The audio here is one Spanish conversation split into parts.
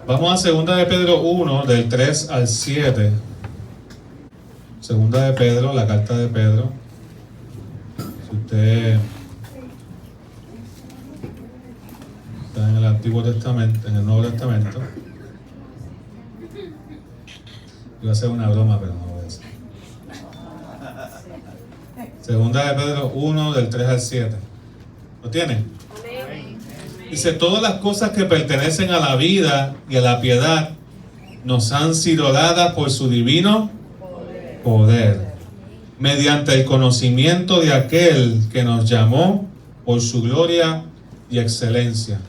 Vamos a segunda de Pedro 1, del 3 al 7. Segunda de Pedro, la carta de Pedro. Si usted está en el Antiguo Testamento, en el Nuevo Testamento. Iba a hacer una broma, pero no voy a hacer. Segunda de Pedro 1, del 3 al 7. ¿Lo tienen? Dice, todas las cosas que pertenecen a la vida y a la piedad nos han sido dadas por su divino poder, mediante el conocimiento de aquel que nos llamó por su gloria y excelencia.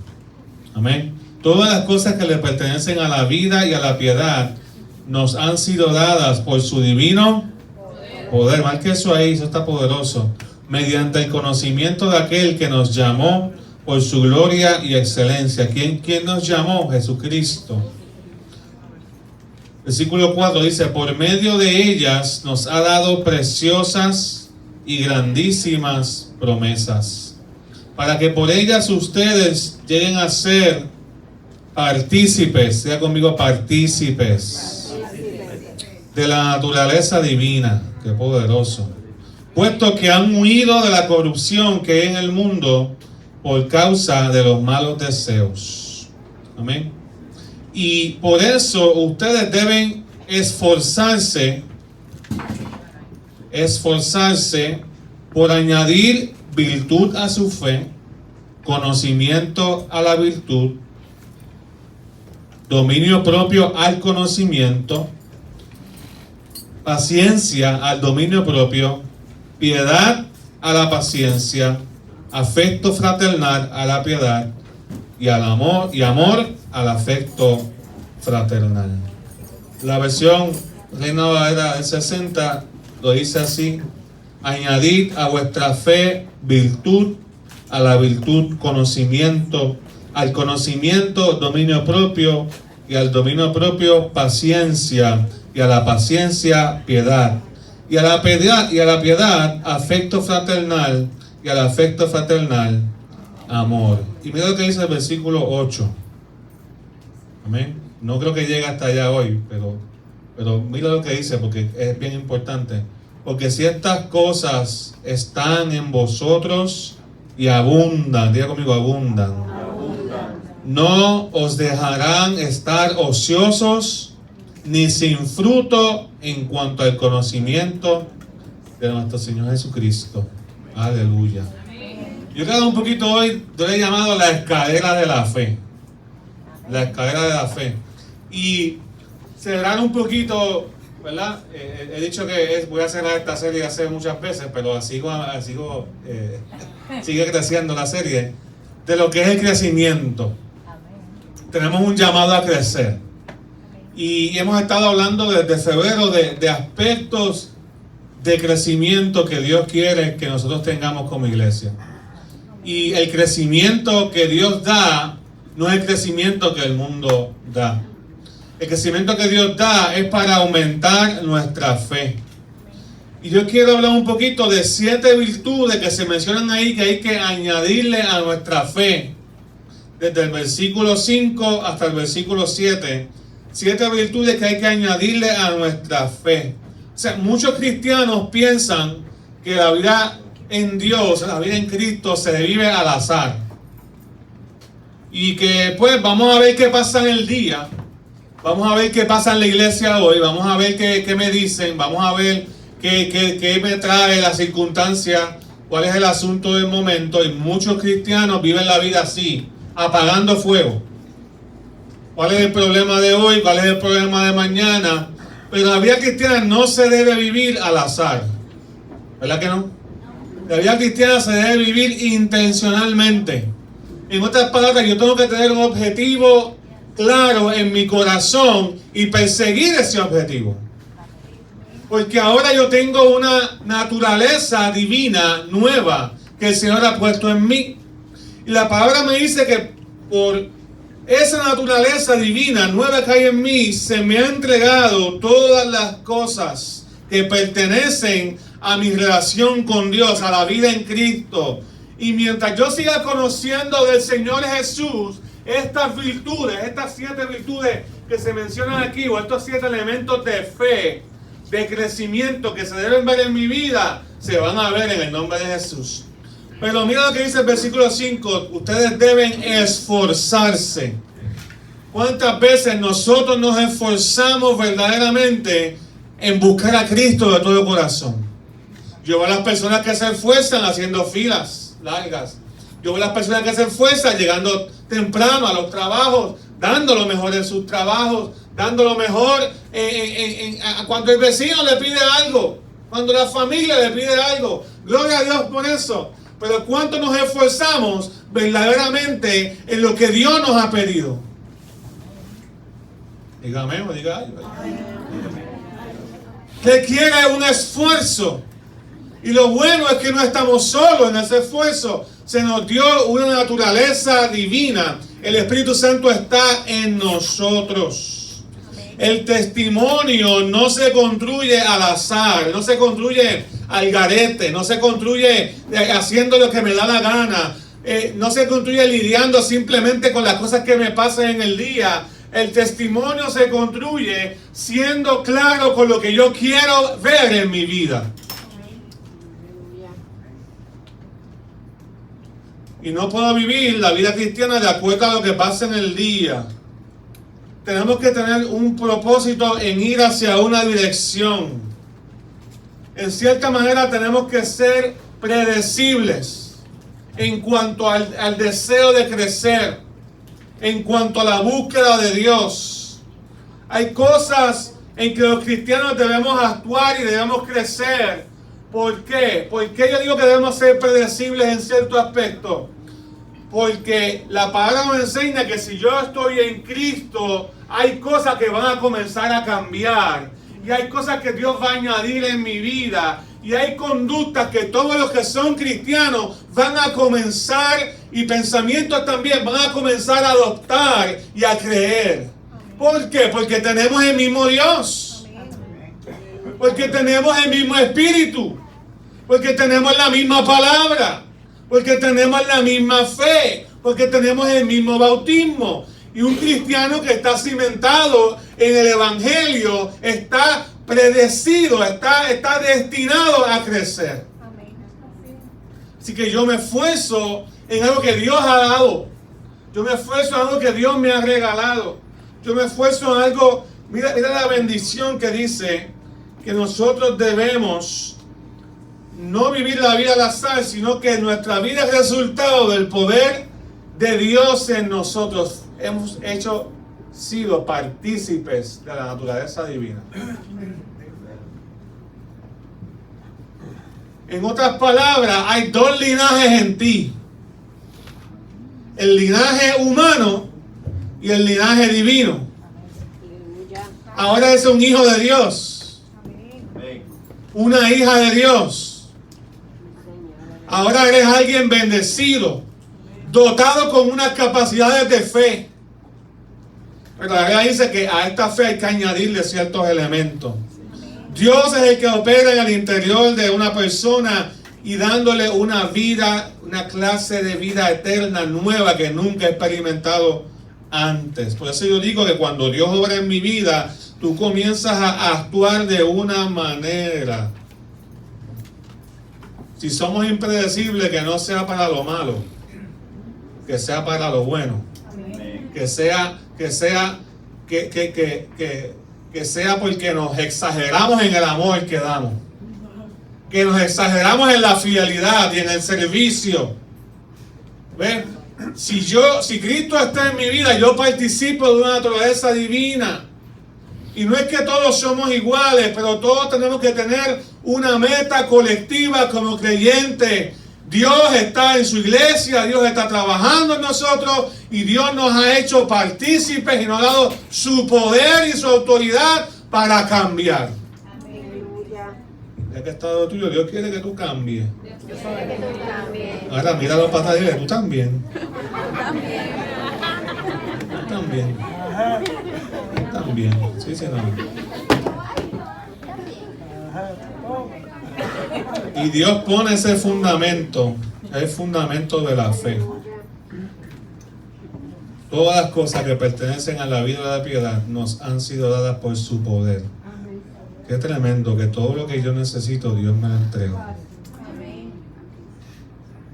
Amén. Todas las cosas que le pertenecen a la vida y a la piedad nos han sido dadas por su divino poder. Marque eso ahí, eso está poderoso. Mediante el conocimiento de aquel que nos llamó por su gloria y excelencia. ¿Quién nos llamó? Jesucristo. Versículo 4 dice, por medio de ellas nos ha dado preciosas y grandísimas promesas, para que por ellas ustedes lleguen a ser partícipes, sea conmigo, partícipes de la naturaleza divina. Qué poderoso. Puesto que han huido de la corrupción que hay en el mundo por causa de los malos deseos. Amén. Y por eso ustedes deben esforzarse por añadir virtud a su fe, conocimiento a la virtud, dominio propio al conocimiento, paciencia al dominio propio, piedad a la paciencia, afecto fraternal a la piedad y al amor al afecto fraternal. La versión Reina Valera del 60 lo dice así: añadid a vuestra fe virtud, a la virtud conocimiento, al conocimiento dominio propio, y al dominio propio paciencia, y a la paciencia piedad, y a la piedad afecto fraternal, y al afecto fraternal amor. Y mira lo que dice el versículo 8. Amén. No creo que llegue hasta allá hoy, pero mira lo que dice, porque es bien importante. Porque si estas cosas están en vosotros y abundan, diga conmigo, abundan, no os dejarán estar ociosos ni sin fruto en cuanto al conocimiento de nuestro Señor Jesucristo. Aleluya. Yo quiero un poquito hoy, yo le he llamado la escalera de la fe. La escalera de la fe. Y cerrar un poquito, ¿verdad? He dicho que voy a cerrar esta serie hace muchas veces, pero sigue creciendo la serie, de lo que es el crecimiento. Tenemos un llamado a crecer. Y hemos estado hablando desde febrero de aspectos de crecimiento que Dios quiere que nosotros tengamos como iglesia. Y el crecimiento que Dios da no es el crecimiento que el mundo da. El crecimiento que Dios da es para aumentar nuestra fe. Y yo quiero hablar un poquito de 7 virtudes que se mencionan ahí, que hay que añadirle a nuestra fe. Desde el versículo 5 hasta el versículo 7. 7 virtudes que hay que añadirle a nuestra fe. O sea, muchos cristianos piensan que la vida en Dios, la vida en Cristo, se vive al azar. Y que pues vamos a ver qué pasa en el día. Vamos a ver qué pasa en la iglesia hoy. Vamos a ver qué me dicen. Vamos a ver qué me trae la circunstancia. Cuál es el asunto del momento. Y muchos cristianos viven la vida así, apagando fuego. ¿Cuál es el problema de hoy? ¿Cuál es el problema de mañana? Pero la vida cristiana no se debe vivir al azar. ¿Verdad que no? La vida cristiana se debe vivir intencionalmente. En otras palabras, yo tengo que tener un objetivo claro en mi corazón y perseguir ese objetivo. Porque ahora yo tengo una naturaleza divina nueva que el Señor ha puesto en mí. Y la palabra me dice que por esa naturaleza divina nueva que hay en mí, se me ha entregado todas las cosas que pertenecen a mi relación con Dios, a la vida en Cristo. Y mientras yo siga conociendo del Señor Jesús, estas virtudes, estas 7 virtudes que se mencionan aquí, o estos 7 elementos de fe, de crecimiento que se deben ver en mi vida, se van a ver en el nombre de Jesús. Pero mira lo que dice el versículo 5, ustedes deben esforzarse. ¿Cuántas veces nosotros nos esforzamos verdaderamente en buscar a Cristo de todo corazón? Yo veo a las personas que se esfuerzan haciendo filas largas. Yo veo a las personas que se esfuerzan llegando temprano a los trabajos, dando lo mejor en sus trabajos, dando lo mejor cuando el vecino le pide algo, cuando la familia le pide algo. Gloria a Dios por eso. Pero ¿cuánto nos esforzamos verdaderamente en lo que Dios nos ha pedido? Dígame o diga algo. Requiere un esfuerzo. Y lo bueno es que no estamos solos en ese esfuerzo. Se nos dio una naturaleza divina. El Espíritu Santo está en nosotros. El testimonio no se construye al azar, no se construye al garete, no se construye haciendo lo que me da la gana, no se construye lidiando simplemente con las cosas que me pasan en el día. El testimonio se construye siendo claro con lo que yo quiero ver en mi vida. Y no puedo vivir la vida cristiana de acuerdo a lo que pasa en el día. Tenemos que tener un propósito en ir hacia una dirección. En cierta manera tenemos que ser predecibles en cuanto al deseo de crecer, en cuanto a la búsqueda de Dios. Hay cosas en que los cristianos debemos actuar y debemos crecer. ¿Por qué? ¿Por qué yo digo que debemos ser predecibles en cierto aspecto? Porque la palabra nos enseña que si yo estoy en Cristo, hay cosas que van a comenzar a cambiar. Y hay cosas que Dios va a añadir en mi vida. Y hay conductas que todos los que son cristianos van a comenzar, y pensamientos también van a comenzar a adoptar y a creer. ¿Por qué? Porque tenemos el mismo Dios. Porque tenemos el mismo Espíritu. Porque tenemos la misma palabra. Porque tenemos la misma fe. Porque tenemos el mismo bautismo. Y un cristiano que está cimentado en el Evangelio está predecido, está destinado a crecer. Así que yo me esfuerzo en algo que Dios ha dado. Yo me esfuerzo en algo que Dios me ha regalado. Yo me esfuerzo en algo. Mira la bendición que dice que nosotros debemos no vivir la vida al azar, sino que nuestra vida es resultado del poder de Dios en nosotros. Hemos sido partícipes de la naturaleza divina. En otras palabras, hay 2 linajes en ti. El linaje humano y el linaje divino. Ahora eres un hijo de Dios. Una hija de Dios. Ahora eres alguien bendecido, dotado con unas capacidades de fe. Pero la Biblia dice que a esta fe hay que añadirle ciertos elementos. Dios es el que opera en el interior de una persona y dándole una vida, una clase de vida eterna nueva que nunca he experimentado antes. Por eso yo digo que cuando Dios obra en mi vida, tú comienzas a actuar de una manera. Si somos impredecibles, que no sea para lo malo, que sea para lo bueno. Que sea porque nos exageramos en el amor que damos, que nos exageramos en la fidelidad y en el servicio. ¿Ven? Si Cristo está en mi vida, yo participo de una naturaleza divina. Y no es que todos somos iguales, pero todos tenemos que tener una meta colectiva como creyentes. Dios está en su iglesia, Dios está trabajando en nosotros y Dios nos ha hecho partícipes y nos ha dado su poder y su autoridad para cambiar. Ya que está dado tuyo, Dios quiere que tú cambies. Ahora mira los patas y dile, tú también. Tú también. También. Sí, no. Y Dios pone ese fundamento, el fundamento de la fe. Todas las cosas que pertenecen a la vida de la piedad nos han sido dadas por su poder. Qué tremendo que todo lo que yo necesito, Dios me lo entregó.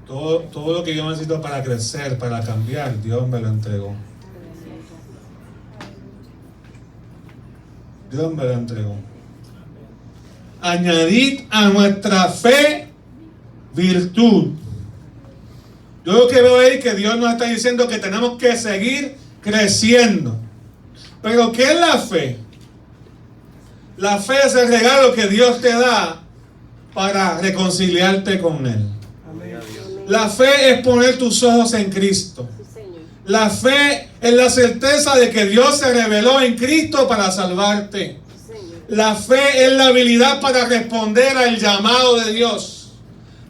Todo lo que yo necesito para crecer, para cambiar, Dios me lo entregó. Dios me lo entregó. Añadid a nuestra fe virtud. Yo lo que veo ahí que Dios nos está diciendo que tenemos que seguir creciendo. Pero ¿qué es la fe? La fe es el regalo que Dios te da para reconciliarte con Él. La fe es poner tus ojos en Cristo. La fe es la certeza de que Dios se reveló en Cristo para salvarte. La fe es la habilidad para responder al llamado de Dios.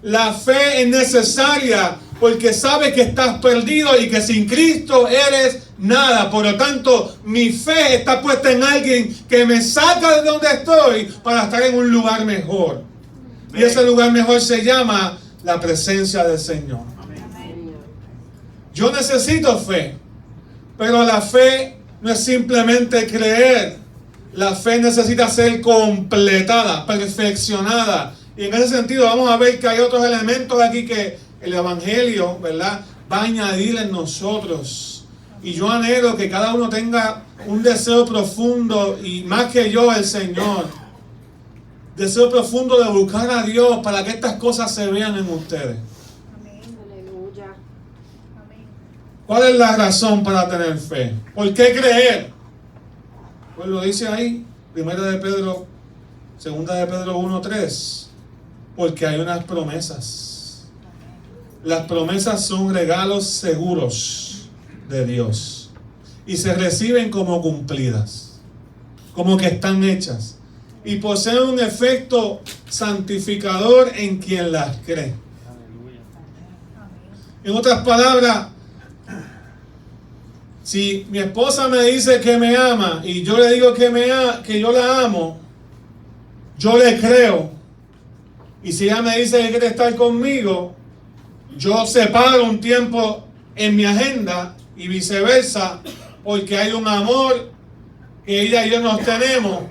La fe es necesaria porque sabes que estás perdido y que sin Cristo eres nada. Por lo tanto, mi fe está puesta en alguien que me saca de donde estoy para estar en un lugar mejor. Y ese lugar mejor se llama la presencia del Señor. Yo necesito fe, pero la fe no es simplemente creer. La fe necesita ser completada, perfeccionada. Y en ese sentido vamos a ver que hay otros elementos aquí que el Evangelio, ¿verdad?, va a añadir en nosotros. Y yo anhelo que cada uno tenga un deseo profundo, y más que yo, el Señor. Deseo profundo de buscar a Dios para que estas cosas se vean en ustedes. Amén. Aleluya. Amén. ¿Cuál es la razón para tener fe? ¿Por qué creer? Pues lo dice ahí, 2 de Pedro 1:3. Porque hay unas promesas. Las promesas son regalos seguros de Dios y se reciben como cumplidas, como que están hechas, y poseen un efecto santificador en quien las cree. En otras palabras, si mi esposa me dice que me ama y yo le digo que yo la amo, yo le creo. Y si ella me dice que quiere estar conmigo, yo separo un tiempo en mi agenda y viceversa, porque hay un amor que ella y yo nos tenemos.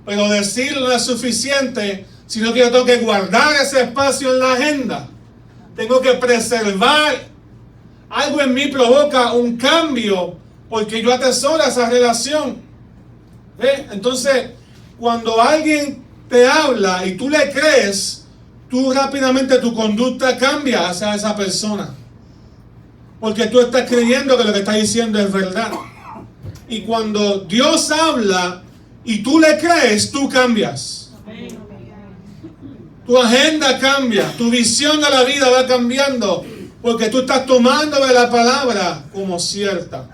Pero decirlo no es suficiente, sino que yo tengo que guardar ese espacio en la agenda. Tengo que preservar. Algo en mí provoca un cambio porque yo atesoro esa relación. ¿Ve? Entonces, cuando alguien te habla y tú le crees, tú rápidamente tu conducta cambia hacia esa persona. Porque tú estás creyendo que lo que está diciendo es verdad. Y cuando Dios habla y tú le crees, tú cambias. Tu agenda cambia, tu visión de la vida va cambiando, porque tú estás tomando de la palabra como cierta.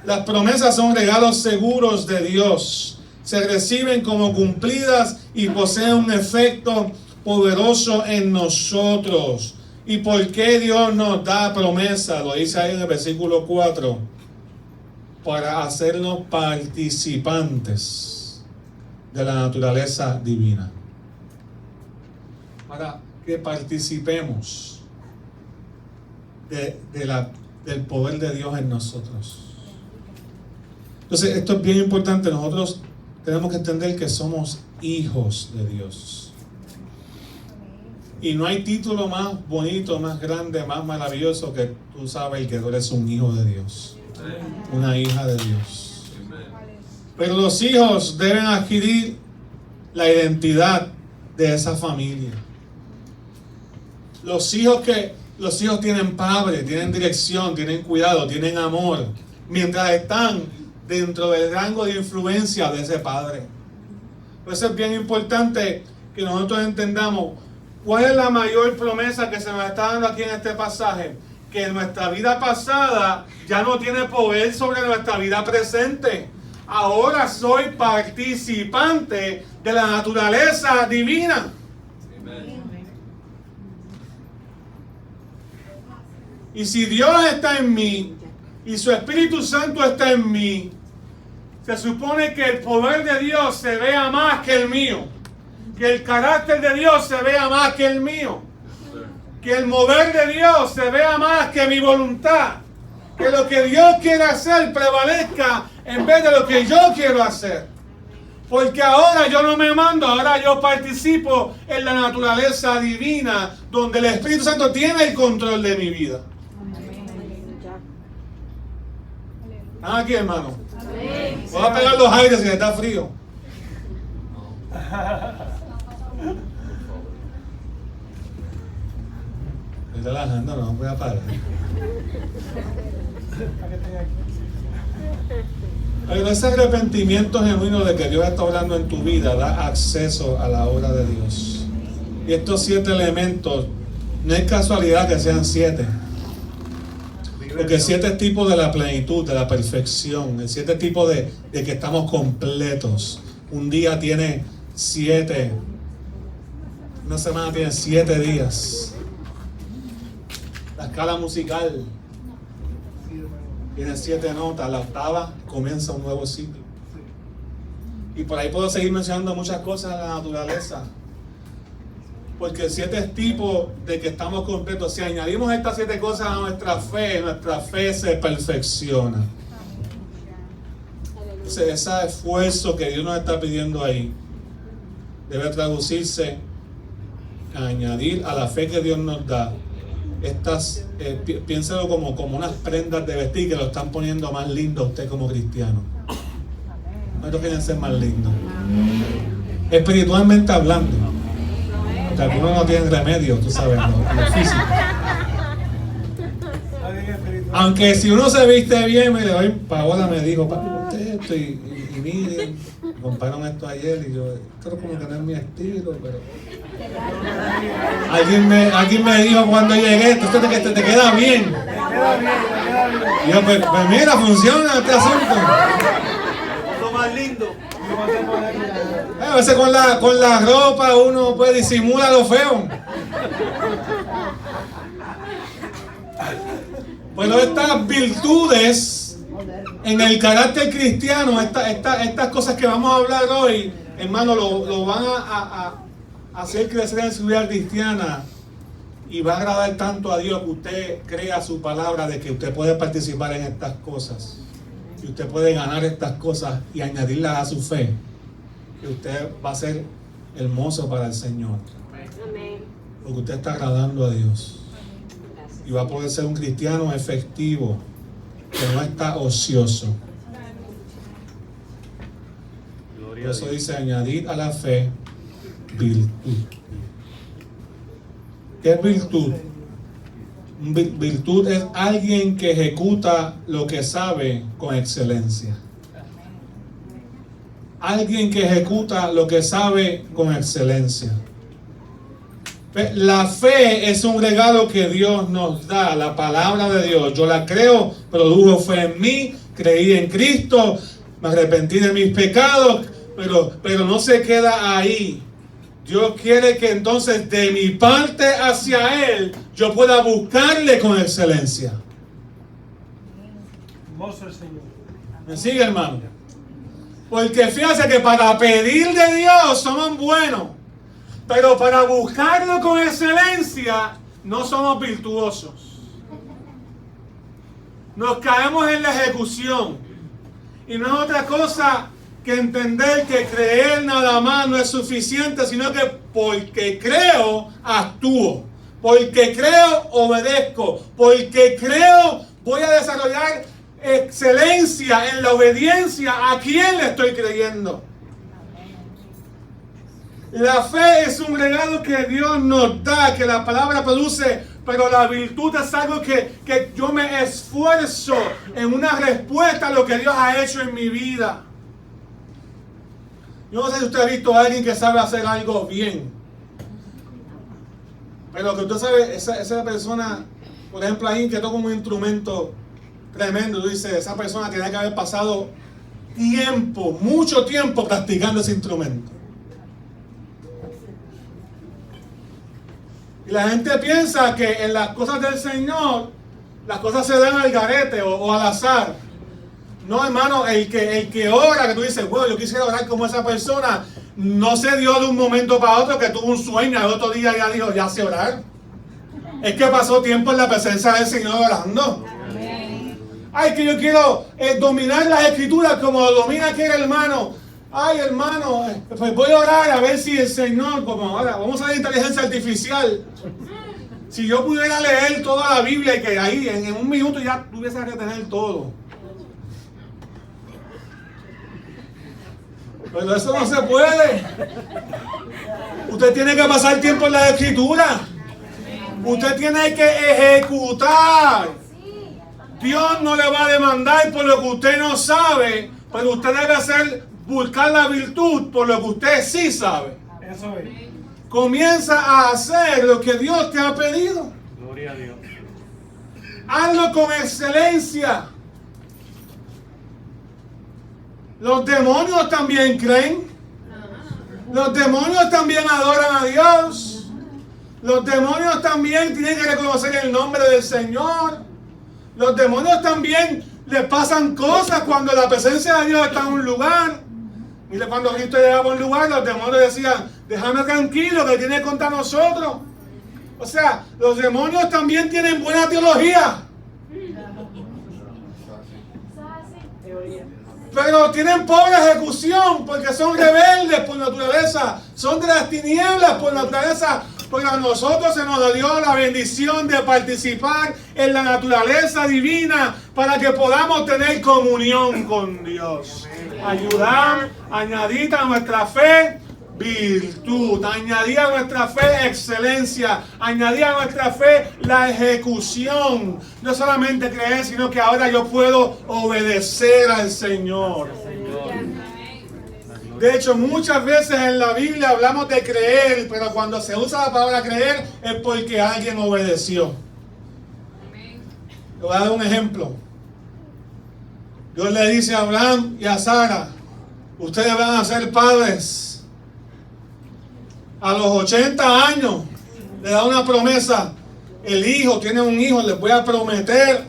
Las promesas son regalos seguros de Dios. Se reciben como cumplidas y poseen un efecto poderoso en nosotros. ¿Y por qué Dios nos da promesa? Lo dice ahí en el versículo 4. Para hacernos participantes de la naturaleza divina. Para que participemos del poder de Dios en nosotros. Entonces, esto es bien importante. Nosotros tenemos que entender que somos hijos de Dios. Y no hay título más bonito, más grande, más maravilloso que tú sabes que tú eres un hijo de Dios. Una hija de Dios. Pero los hijos deben adquirir la identidad de esa familia. Los hijos tienen padre, tienen dirección, tienen cuidado, tienen amor, mientras están dentro del rango de influencia de ese padre. Por eso es bien importante que nosotros entendamos cuál es la mayor promesa que se nos está dando aquí en este pasaje. Que nuestra vida pasada ya no tiene poder sobre nuestra vida presente. Ahora soy participante de la naturaleza divina. Amen. Y si Dios está en mí y su Espíritu Santo está en mí, se supone que el poder de Dios se vea más que el mío, que el carácter de Dios se vea más que el mío, que el mover de Dios se vea más que mi voluntad. Que lo que Dios quiere hacer prevalezca en vez de lo que yo quiero hacer. Porque ahora yo no me mando, ahora yo participo en la naturaleza divina, donde el Espíritu Santo tiene el control de mi vida. ¿Están aquí, hermano? Voy a pegar los aires si está frío. Estoy relajando, no voy a parar. Pero ese arrepentimiento genuino de que Dios está hablando en tu vida da acceso a la obra de Dios. Y estos 7 elementos, no es casualidad que sean 7. Porque 7 tipos de la plenitud, de la perfección. El 7 tipos de que estamos completos. Un día tiene 7. Una semana tiene 7 días. La escala musical tiene 7 notas. La octava comienza un nuevo ciclo. Y por ahí puedo seguir mencionando muchas cosas de la naturaleza. Porque 7 tipos de que estamos completos. Si añadimos estas 7 cosas a nuestra fe se perfecciona. Ese esfuerzo que Dios nos está pidiendo ahí debe traducirse a añadir a la fe que Dios nos da. Piénselo como unas prendas de vestir que lo están poniendo más lindo a usted como cristiano. ¿Cuántos quieren ser más lindos? Espiritualmente hablando. Que algunos no tienen remedio, tú sabes, lo físico. Aunque si uno se viste bien, mire, hoy Paola me dijo, papi, ponte esto y miren, compraron esto ayer y yo, creo como que no es mi estilo, pero alguien me dijo cuando llegué, esto te queda bien. Y yo, pues mira, funciona este asunto. Lo más lindo. A veces con la ropa uno pues disimula lo feo. Bueno, estas virtudes en el carácter cristiano, estas cosas que vamos a hablar hoy, hermano, lo van a hacer crecer en su vida cristiana y va a agradar tanto a Dios que usted crea su palabra de que usted puede participar en estas cosas y usted puede ganar estas cosas y añadirlas a su fe, que usted va a ser hermoso para el Señor. Porque usted está agradando a Dios. Y va a poder ser un cristiano efectivo, que no está ocioso. Por eso dice, añadir a la fe virtud. ¿Qué es virtud? Virtud es alguien que ejecuta lo que sabe con excelencia. Alguien que ejecuta lo que sabe con excelencia. La fe es un regalo que Dios nos da, la palabra de Dios. Yo la creo, produjo fe en mí, creí en Cristo, me arrepentí de mis pecados, pero no se queda ahí. Dios quiere que entonces de mi parte hacia Él, yo pueda buscarle con excelencia. Hermoso el Señor. ¿Me sigue, hermano? Porque fíjate que para pedir de Dios somos buenos. Pero para buscarlo con excelencia, no somos virtuosos. Nos caemos en la ejecución. Y no es otra cosa que entender que creer nada más no es suficiente, sino que porque creo, actúo. Porque creo, obedezco. Porque creo, voy a desarrollar excelencia en la obediencia a quien le estoy creyendo. La fe es un regalo que Dios nos da, que la palabra produce, pero la virtud es algo que yo me esfuerzo en una respuesta a lo que Dios ha hecho en mi vida. Yo no sé si usted ha visto a alguien que sabe hacer algo bien, pero que usted sabe, esa persona, por ejemplo, alguien que toca un instrumento tremendo, tú dices, esa persona tiene que haber pasado tiempo, mucho tiempo practicando ese instrumento. Y la gente piensa que en las cosas del Señor, las cosas se dan al garete o al azar. No, hermano, el que ora, que tú dices, bueno, yo quisiera orar como esa persona, no se dio de un momento para otro que tuvo un sueño, al otro día ya dijo, ya sé orar. Es que pasó tiempo en la presencia del Señor orando. Ay, que yo quiero dominar las escrituras como lo domina aquel hermano. Ay, hermano, pues voy a orar a ver si el Señor, como ahora, vamos a la inteligencia artificial. Si yo pudiera leer toda la Biblia y que ahí en un minuto ya tuviese que tener todo. Pero eso no se puede. Usted tiene que pasar tiempo en la escritura. Usted tiene que ejecutar. Dios no le va a demandar por lo que usted no sabe, pero usted debe buscar la virtud por lo que usted sí sabe. Eso es. Comienza a hacer lo que Dios te ha pedido. Gloria a Dios. Hazlo con excelencia. Los demonios también creen. Los demonios también adoran a Dios. Los demonios también tienen que reconocer el nombre del Señor. Los demonios también les pasan cosas cuando la presencia de Dios está en un lugar. Mire, cuando Cristo llegaba a un lugar, los demonios decían, déjame tranquilo, que tiene contra nosotros. O sea, los demonios también tienen buena teología. Pero tienen pobre ejecución porque son rebeldes por naturaleza. Son de las tinieblas por naturaleza. Porque a nosotros se nos dio la bendición de participar en la naturaleza divina para que podamos tener comunión con Dios. Ayudar, añadir a nuestra fe virtud, añadir a nuestra fe excelencia, añadir a nuestra fe la ejecución. No solamente creer, sino que ahora yo puedo obedecer al Señor. De hecho, muchas veces en la Biblia hablamos de creer, pero cuando se usa la palabra creer es porque alguien obedeció. Le voy a dar un ejemplo. Dios le dice a Abraham y a Sara, ustedes van a ser padres. A los 80 años le da una promesa. El hijo tiene un hijo, les voy a prometer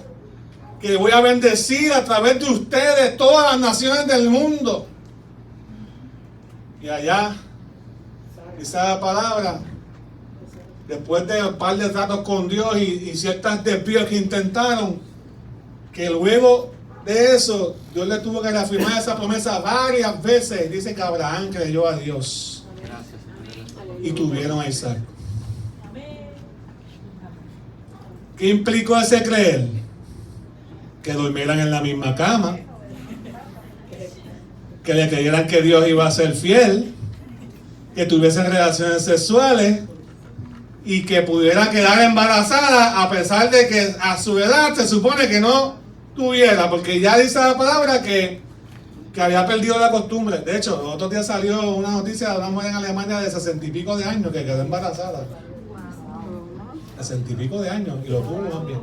que voy a bendecir a través de ustedes todas las naciones del mundo. Y allá, esa palabra, después de un par de tratos con Dios y ciertas desvíos que intentaron, que luego de eso, Dios le tuvo que reafirmar esa promesa varias veces. Dice que Abraham creyó a Dios y tuvieron a Isaac. ¿Qué implicó ese creer? Que durmieran en la misma cama, que le creyeran que Dios iba a ser fiel, que tuviesen relaciones sexuales y que pudiera quedar embarazada a pesar de que a su edad se supone que no tuviera, porque ya dice la palabra que había perdido la costumbre. De hecho, los otros días salió una noticia de una mujer en Alemania de 60 y pico de años que quedó embarazada. 60 y pico de años y lo tuvo más bien.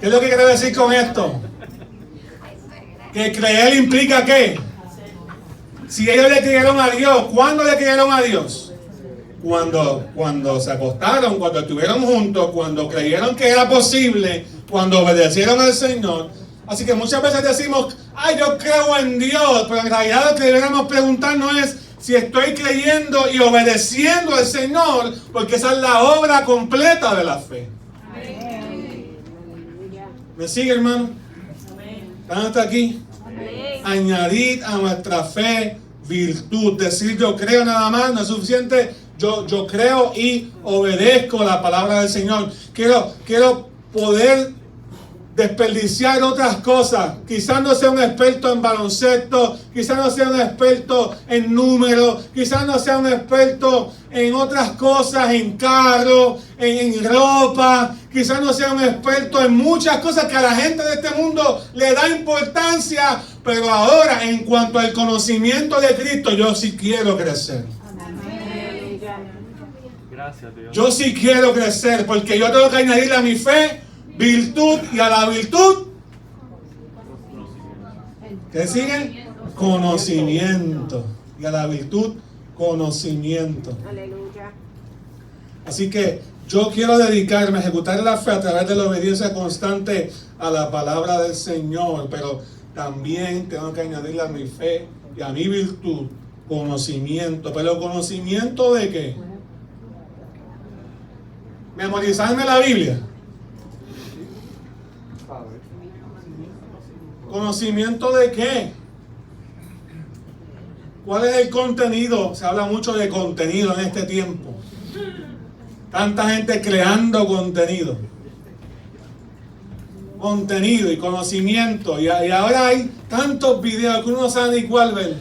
¿Qué es lo que quiero decir con esto? Que creer implica ¿qué? Si ellos le creyeron a Dios, ¿cuándo le creyeron a Dios? Cuando se acostaron, cuando estuvieron juntos, cuando creyeron que era posible, cuando obedecieron al Señor. Así que muchas veces decimos, ay, yo creo en Dios, pero en realidad lo que deberíamos preguntarnos es si estoy creyendo y obedeciendo al Señor, porque esa es la obra completa de la fe. ¿Me sigue, hermano? ¿Están hasta aquí? Añadir a nuestra fe virtud. Decir yo creo nada más no es suficiente. Yo creo y obedezco la palabra del Señor. Quiero poder desperdiciar otras cosas. Quizás no sea un experto en baloncesto, quizás no sea un experto en números, quizás no sea un experto en otras cosas, en carro, en ropa, quizás no sea un experto en muchas cosas que a la gente de este mundo le da importancia, pero ahora en cuanto al conocimiento de Cristo, yo sí quiero crecer. Gracias, Dios. Yo sí quiero crecer porque yo tengo que añadirle a mi fe virtud, y a la virtud, ¿qué sigue? Conocimiento. Y a la virtud, conocimiento. Aleluya. Así que yo quiero dedicarme a ejecutar la fe a través de la obediencia constante a la palabra del Señor, pero también tengo que añadirle a mi fe y a mi virtud conocimiento. ¿Pero conocimiento de qué? Memorizarme la Biblia. ¿Conocimiento de qué? ¿Cuál es el contenido? Se habla mucho de contenido en este tiempo. Tanta gente creando contenido. Contenido y conocimiento. Y ahora hay tantos videos que uno no sabe ni cuál ver.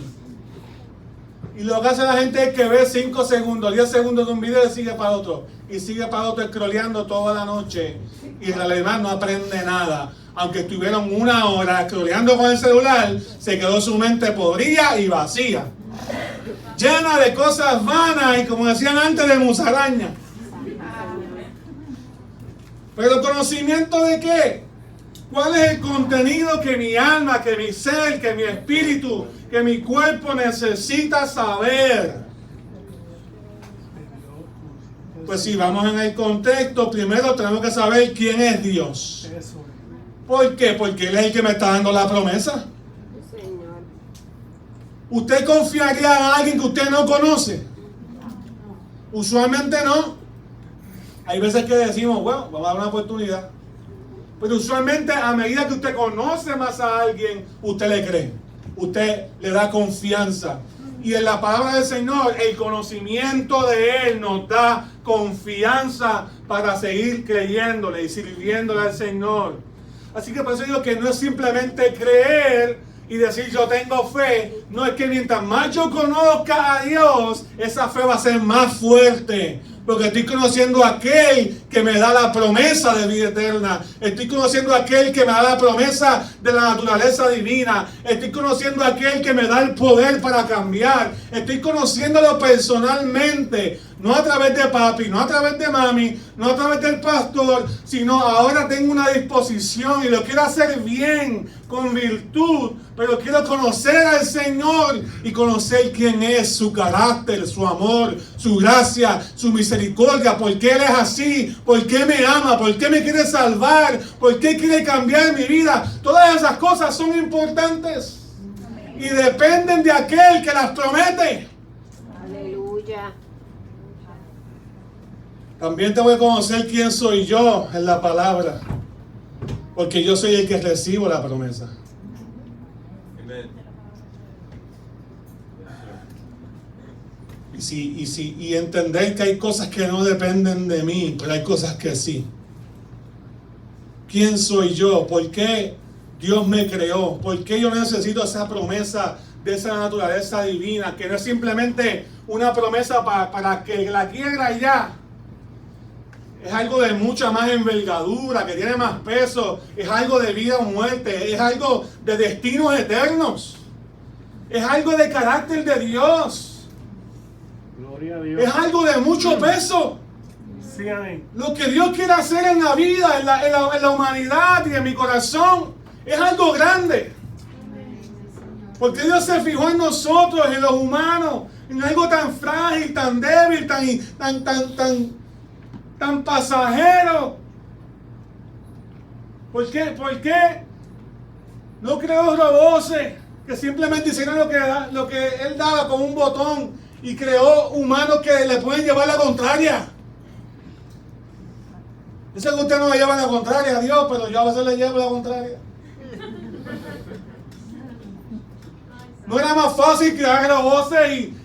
Y lo que hace la gente es que ve 5 segundos, 10 segundos de un video y sigue para otro. Y sigue para otro scrolleando toda la noche. Y en realidad no aprende nada. Aunque estuvieron 1 hora scrolleando con el celular, se quedó su mente podrida y vacía. Llena de cosas vanas y, como decían antes, de musaraña. ¿Pero conocimiento de qué? ¿Cuál es el contenido que mi alma, que mi ser, que mi espíritu, que mi cuerpo necesita saber? Pues si vamos en el contexto, primero tenemos que saber quién es Dios. ¿Por qué? Porque Él es el que me está dando la promesa. ¿Usted confiaría en alguien que usted no conoce? Usualmente no. Hay veces que decimos, bueno, vamos a dar una oportunidad. Pero usualmente, a medida que usted conoce más a alguien, usted le cree. Usted le da confianza. Y en la palabra del Señor, el conocimiento de Él nos da confianza para seguir creyéndole y sirviéndole al Señor. Así que por eso digo que no es simplemente creer y decir yo tengo fe. No, es que mientras más yo conozca a Dios, esa fe va a ser más fuerte. Porque estoy conociendo a aquel que me da la promesa de vida eterna. Estoy conociendo a aquel que me da la promesa de la naturaleza divina. Estoy conociendo a aquel que me da el poder para cambiar. Estoy conociéndolo personalmente. No a través de papi, no a través de mami, no a través del pastor, sino ahora tengo una disposición y lo quiero hacer bien, con virtud, pero quiero conocer al Señor y conocer quién es, su carácter, su amor, su gracia, su misericordia, por qué Él es así, por qué me ama, por qué me quiere salvar, por qué quiere cambiar mi vida. Todas esas cosas son importantes y dependen de aquel que las promete. Aleluya. También te voy a conocer quién soy yo en la palabra, porque yo soy el que recibo la promesa. Y entender que hay cosas que no dependen de mí, pero hay cosas que sí. ¿Quién soy yo? ¿Por qué Dios me creó? ¿Por qué yo necesito esa promesa de esa naturaleza divina? Que no es simplemente una promesa para que la quiera y ya. Es algo de mucha más envergadura, que tiene más peso. Es algo de vida o muerte. Es algo de destinos eternos. Es algo de carácter de Dios. Gloria a Dios. Es algo de mucho peso. Sí, amén. Lo que Dios quiere hacer en la vida, en la humanidad y en mi corazón, es algo grande. Porque Dios se fijó en nosotros, en los humanos, en algo tan frágil, tan débil, tan pasajero. ¿Por qué no creó robots que simplemente hicieran lo que Él daba con un botón y creó humanos que le pueden llevar la contraria? Yo sé que usted no le lleva la contraria a Dios, pero yo a veces le llevo la contraria. ¿No era más fácil crear robots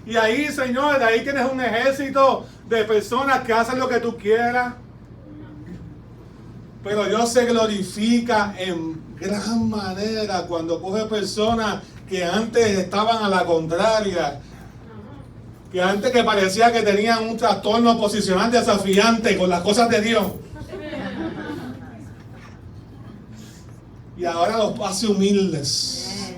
y ahí, Señor, de ahí tienes un ejército de personas que hacen lo que tú quieras? Pero Dios se glorifica en gran manera cuando coge personas que antes estaban a la contraria, que antes que parecía que tenían un trastorno posicional desafiante con las cosas de Dios, y ahora los hace humildes,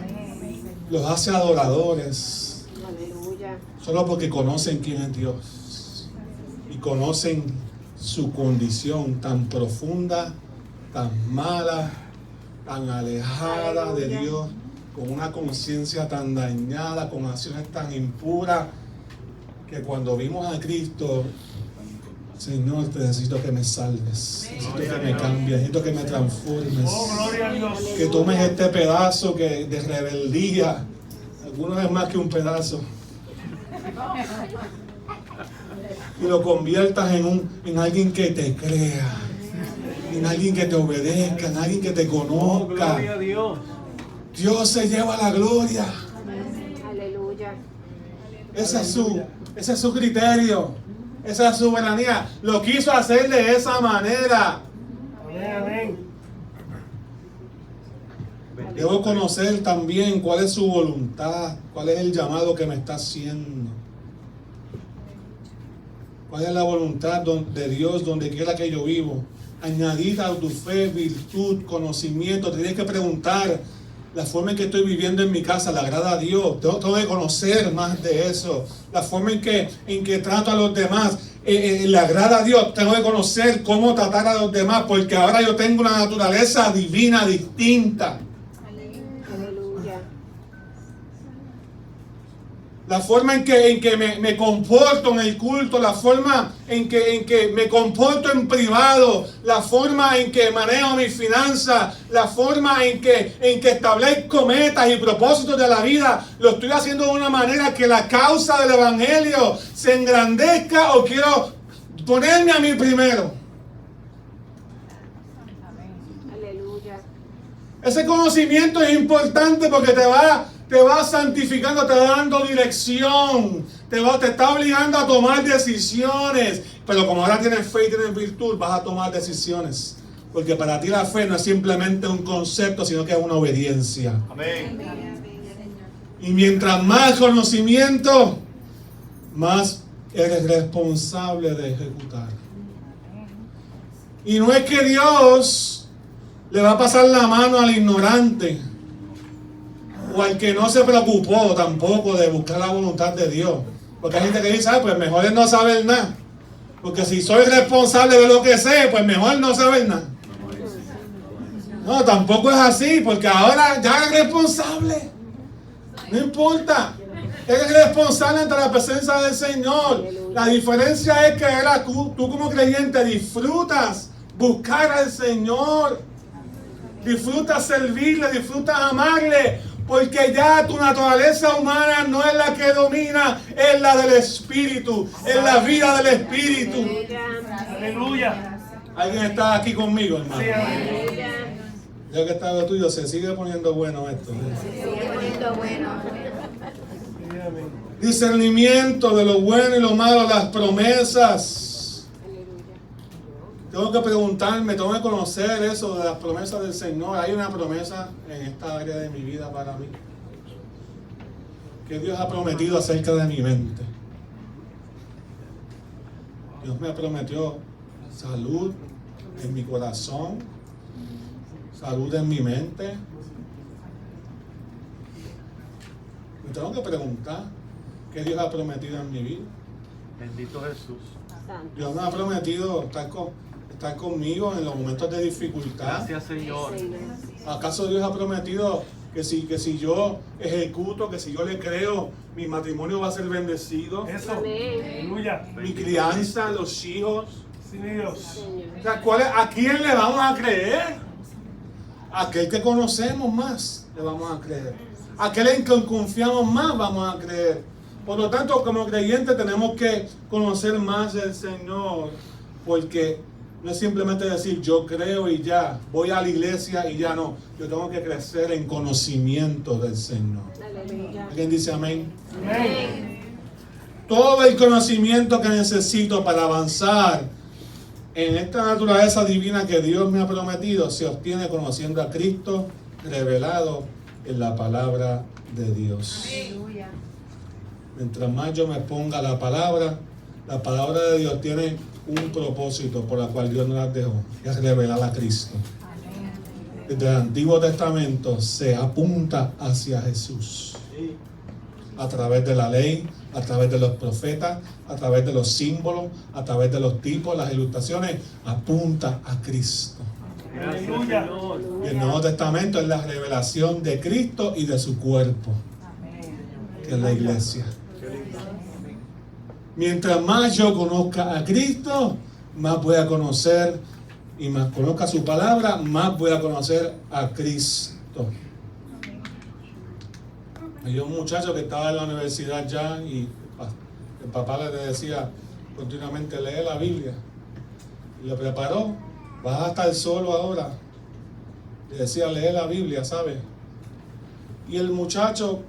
los hace adoradores. Aleluya. Solo porque conocen quién es Dios y conocen su condición tan profunda, tan mala, tan alejada de Dios, con una conciencia tan dañada, con acciones tan impuras, que cuando vimos a Cristo, Señor, te necesito que me salves, necesito que me cambies, necesito que me transformes, Oh, gloria a Dios. que tomes este pedazo de rebeldía, algunos es más que un pedazo, y lo conviertas en alguien que te crea, en alguien que te obedezca, en alguien que te conozca. Gloria a Dios. Dios se lleva la gloria. Aleluya. Ese es su criterio. Esa es su soberanía. Lo quiso hacer de esa manera. Amén, amén. Debo conocer también cuál es su voluntad, cuál es el llamado que me está haciendo. ¿Cuál es la voluntad de Dios donde quiera que yo vivo? Añadir a tu fe, virtud, conocimiento. Te tienes que preguntar, la forma en que estoy viviendo en mi casa, ¿le agrada a Dios? Tengo que conocer más de eso. La forma en que trato a los demás, ¿le agrada a Dios? Tengo que conocer cómo tratar a los demás, porque ahora yo tengo una naturaleza divina distinta. Aleluya. La forma en que me comporto en el culto, la forma en que me comporto en privado, la forma en que manejo mis finanzas, la forma en que establezco metas y propósitos de la vida, lo estoy haciendo de una manera que la causa del evangelio se engrandezca, o quiero ponerme a mí primero. Aleluya. Ese conocimiento es importante porque te va santificando, te va dando dirección, te está obligando a tomar decisiones. Pero como ahora tienes fe y tienes virtud, vas a tomar decisiones. Porque para ti la fe no es simplemente un concepto, sino que es una obediencia. Amén. Y mientras más conocimiento, más eres responsable de ejecutar. Y no es que Dios le va a pasar la mano al ignorante, o al que no se preocupó tampoco de buscar la voluntad de Dios. Porque hay gente que dice, pues mejor es no saber nada. Porque si soy responsable de lo que sé, pues mejor no saber nada. No, tampoco es así, porque ahora ya eres responsable. No importa. Eres responsable ante la presencia del Señor. La diferencia es que ahora tú como creyente disfrutas buscar al Señor. Disfrutas servirle, disfrutas amarle. Porque ya tu naturaleza humana no es la que domina, es la del Espíritu, es la vida del Espíritu. Aleluya. ¿Alguien está aquí conmigo, hermano? Sí, amén. Aleluya. Ya que está lo tuyo, se sigue poniendo bueno esto. Sigue poniendo bueno. Sí, amén. Discernimiento de lo bueno y lo malo, las promesas. Tengo que preguntarme, tengo que conocer eso de las promesas del Señor. Hay una promesa en esta área de mi vida para mí, que Dios ha prometido acerca de mi mente. Dios me prometió salud en mi corazón, salud en mi mente. Me tengo que preguntar qué Dios ha prometido en mi vida. Bendito Jesús. Santo. Dios me ha prometido estar conmigo en los momentos de dificultad. Gracias, Señor. ¿Acaso Dios ha prometido que si yo ejecuto, que si yo le creo, mi matrimonio va a ser bendecido? Eso. Amén. Aleluya. Mi crianza, los hijos. Sí, Dios. O sea, ¿a quién le vamos a creer? A aquel que conocemos más le vamos a creer. A aquel en quien confiamos más vamos a creer. Por lo tanto, como creyentes tenemos que conocer más del Señor, porque no es simplemente decir yo creo y ya, voy a la iglesia y ya no. Yo tengo que crecer en conocimiento del Señor. Aleluya. ¿Alguien dice amén? Amén. Todo el conocimiento que necesito para avanzar en esta naturaleza divina que Dios me ha prometido se obtiene conociendo a Cristo revelado en la palabra de Dios. Aleluya. Mientras más yo me ponga la palabra de Dios tiene un propósito por el cual Dios nos la dejó, que es revelar a Cristo. Desde el Antiguo Testamento se apunta hacia Jesús. A través de la ley, a través de los profetas, a través de los símbolos, a través de los tipos, las ilustraciones, apunta a Cristo. Gracias, Señor. Y el Nuevo Testamento es la revelación de Cristo y de su cuerpo, que es la iglesia. Mientras más yo conozca a Cristo, más voy a conocer, y más conozca su palabra, más voy a conocer a Cristo. Hay un muchacho que estaba en la universidad ya y El papá le decía continuamente, lee la Biblia. Y le preparó, vas a estar solo ahora. Le decía, lee la Biblia, ¿sabes? Y el muchacho,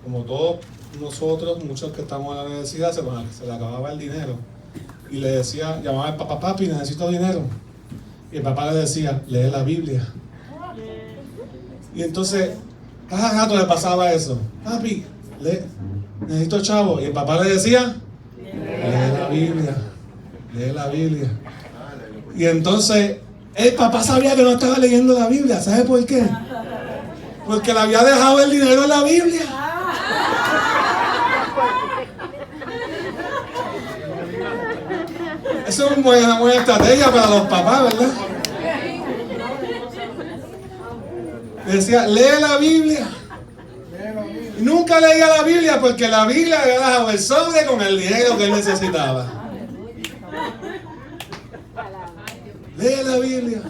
como todos nosotros, muchos que estamos en la universidad, se le acababa el dinero. Y le decía, llamaba al papá, papi, necesito dinero. Y el papá le decía, lee la Biblia. Y entonces, cada rato le pasaba eso. Papi, necesito chavo. Y el papá le decía, lee la Biblia, lee la Biblia. Y entonces, el papá sabía que no estaba leyendo la Biblia. ¿Sabe por qué? Porque le había dejado el dinero en la Biblia. Eso es una buena estrategia para los papás, ¿verdad? Decía, lee la Biblia. Y nunca leía la Biblia porque la Biblia le había dejado el sobre con el dinero que él necesitaba. Lee la Biblia.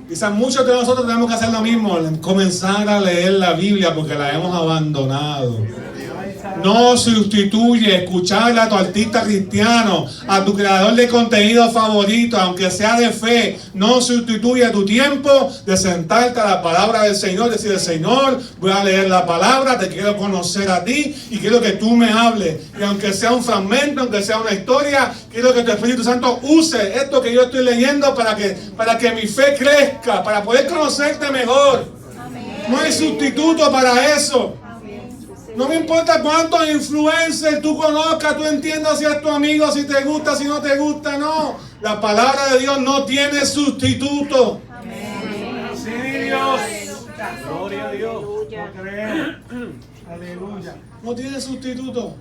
Quizás muchos de nosotros tenemos que hacer lo mismo, comenzar a leer la Biblia porque la hemos abandonado. No sustituye escuchar a tu artista cristiano, a tu creador de contenido favorito, aunque sea de fe. No sustituye tu tiempo de sentarte a la palabra del Señor, decir, Señor, voy a leer la palabra, te quiero conocer a ti y quiero que tú me hables. Y aunque sea un fragmento, aunque sea una historia, quiero que tu Espíritu Santo use esto que yo estoy leyendo para que mi fe crezca, para poder conocerte mejor. No hay sustituto para eso. No me importa cuántos influencers tú conozcas, tú entiendas si es tu amigo, si te gusta, si no te gusta, no. La palabra de Dios no tiene sustituto. Amén. Sí, Dios. Gloria a Dios. No creemos. Aleluya. No tiene sustituto.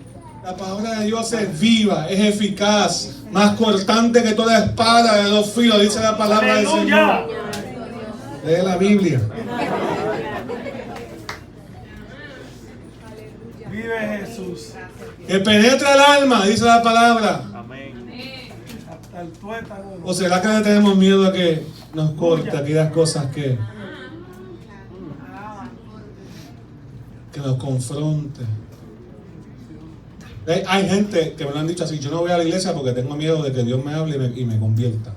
La palabra de Dios es viva, es eficaz, más cortante que toda espada de dos filos, dice la palabra del Señor. Lee la Biblia. Vive Jesús. Que penetra el alma, dice la palabra. Amén. Hasta el tuétano. ¿O será que le tenemos miedo a que nos corte aquellas cosas que nos confronte? Hay gente que me lo han dicho así, yo no voy a la iglesia porque tengo miedo de que Dios me hable y me convierta.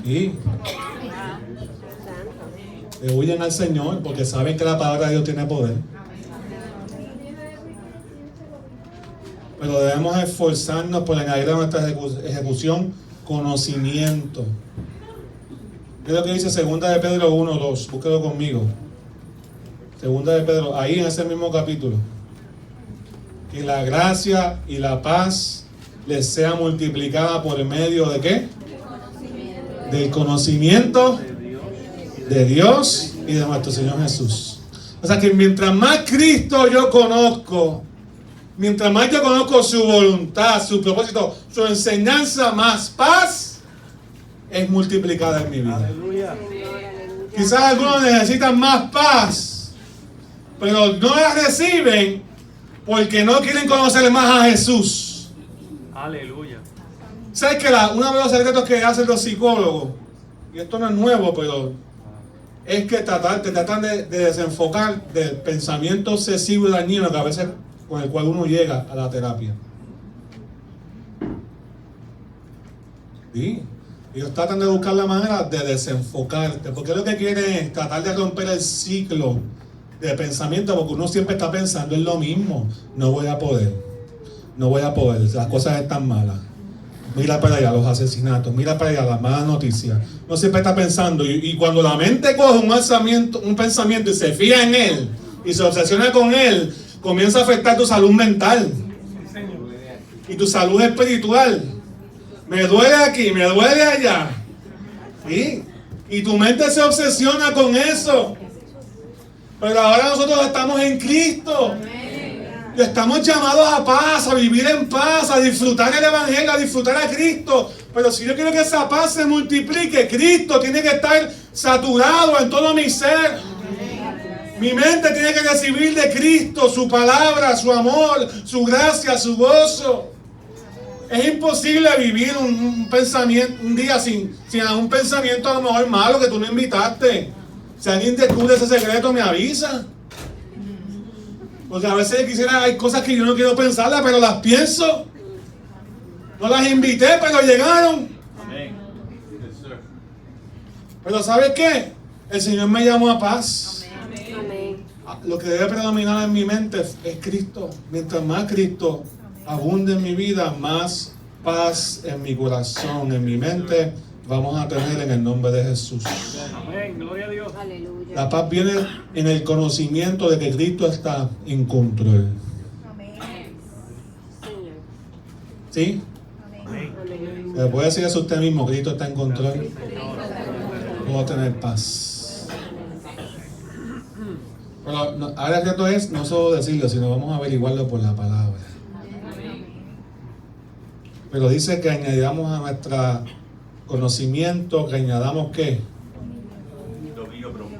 Y le huyen al Señor porque saben que la palabra de Dios tiene poder. Pero debemos esforzarnos por añadir a nuestra ejecución conocimiento. ¿Qué es lo que dice 2 de Pedro 1:2? Búsquelo conmigo. 2 de Pedro, ahí en ese mismo capítulo. Que la gracia y la paz les sea multiplicada por medio de ¿qué? Del conocimiento de Dios y de nuestro Señor Jesús. O sea que mientras más Cristo yo conozco, mientras más yo conozco su voluntad, su propósito, su enseñanza, más paz es multiplicada en mi vida. Aleluya. Quizás algunos necesitan más paz, pero no la reciben porque no quieren conocer más a Jesús. Aleluya. ¿Sabes que uno de los secretos que hacen los psicólogos, y esto no es nuevo, pero es que te tratan de desenfocar del pensamiento obsesivo y dañino que a veces con el cual uno llega a la terapia? ¿Sí? Ellos tratan de buscar la manera de desenfocarte, porque lo que quieren es tratar de romper el ciclo de pensamiento, porque uno siempre está pensando en lo mismo. No voy a poder, las cosas están malas. Mira para allá los asesinatos, mira para allá las malas noticias. Uno siempre está pensando, y cuando la mente coge un pensamiento y se fija en él, y se obsesiona con él, comienza a afectar tu salud mental y tu salud espiritual. Me duele aquí, me duele allá. ¿Sí? Y tu mente se obsesiona con eso. Pero ahora nosotros estamos en Cristo. Y estamos llamados a paz, a vivir en paz, a disfrutar el Evangelio, a disfrutar a Cristo. Pero si yo quiero que esa paz se multiplique, Cristo tiene que estar saturado en todo mi ser. Mi mente tiene que recibir de Cristo su palabra, su amor, su gracia, su gozo. Es imposible vivir un pensamiento, un día sin un pensamiento a lo mejor malo que tú no invitaste. Si alguien descubre ese secreto, me avisa. Porque a veces quisiera, hay cosas que yo no quiero pensarlas, pero las pienso. No las invité, pero llegaron. Amén. Pero ¿sabe qué? El Señor me llamó a paz. Amén. Lo que debe predominar en mi mente es Cristo. Mientras más Cristo abunde en mi vida, más paz en mi corazón, en mi mente, vamos a tener en el nombre de Jesús. Amén. Gloria a Dios. Aleluya. La paz viene en el conocimiento de que Cristo está en control. Señor. ¿Sí? Amén. ¿Le puede decir eso usted mismo? Cristo está en control. Puedo tener paz. Pero ahora que esto es, no solo decirlo, sino vamos a averiguarlo por la palabra. Pero dice que añadamos a nuestro conocimiento, que añadamos ¿qué? Dominio propio.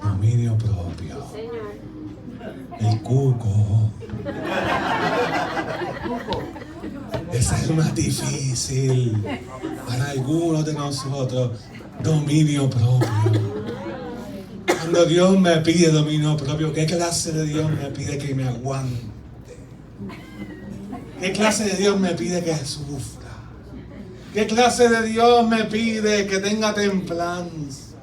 Dominio propio. Señor. El cuco. Esa es más difícil para algunos de nosotros. Dominio propio. Cuando Dios me pide dominio propio, ¿qué clase de Dios me pide que me aguante? ¿Qué clase de Dios me pide que sufra? ¿Qué clase de Dios me pide que tenga templanza?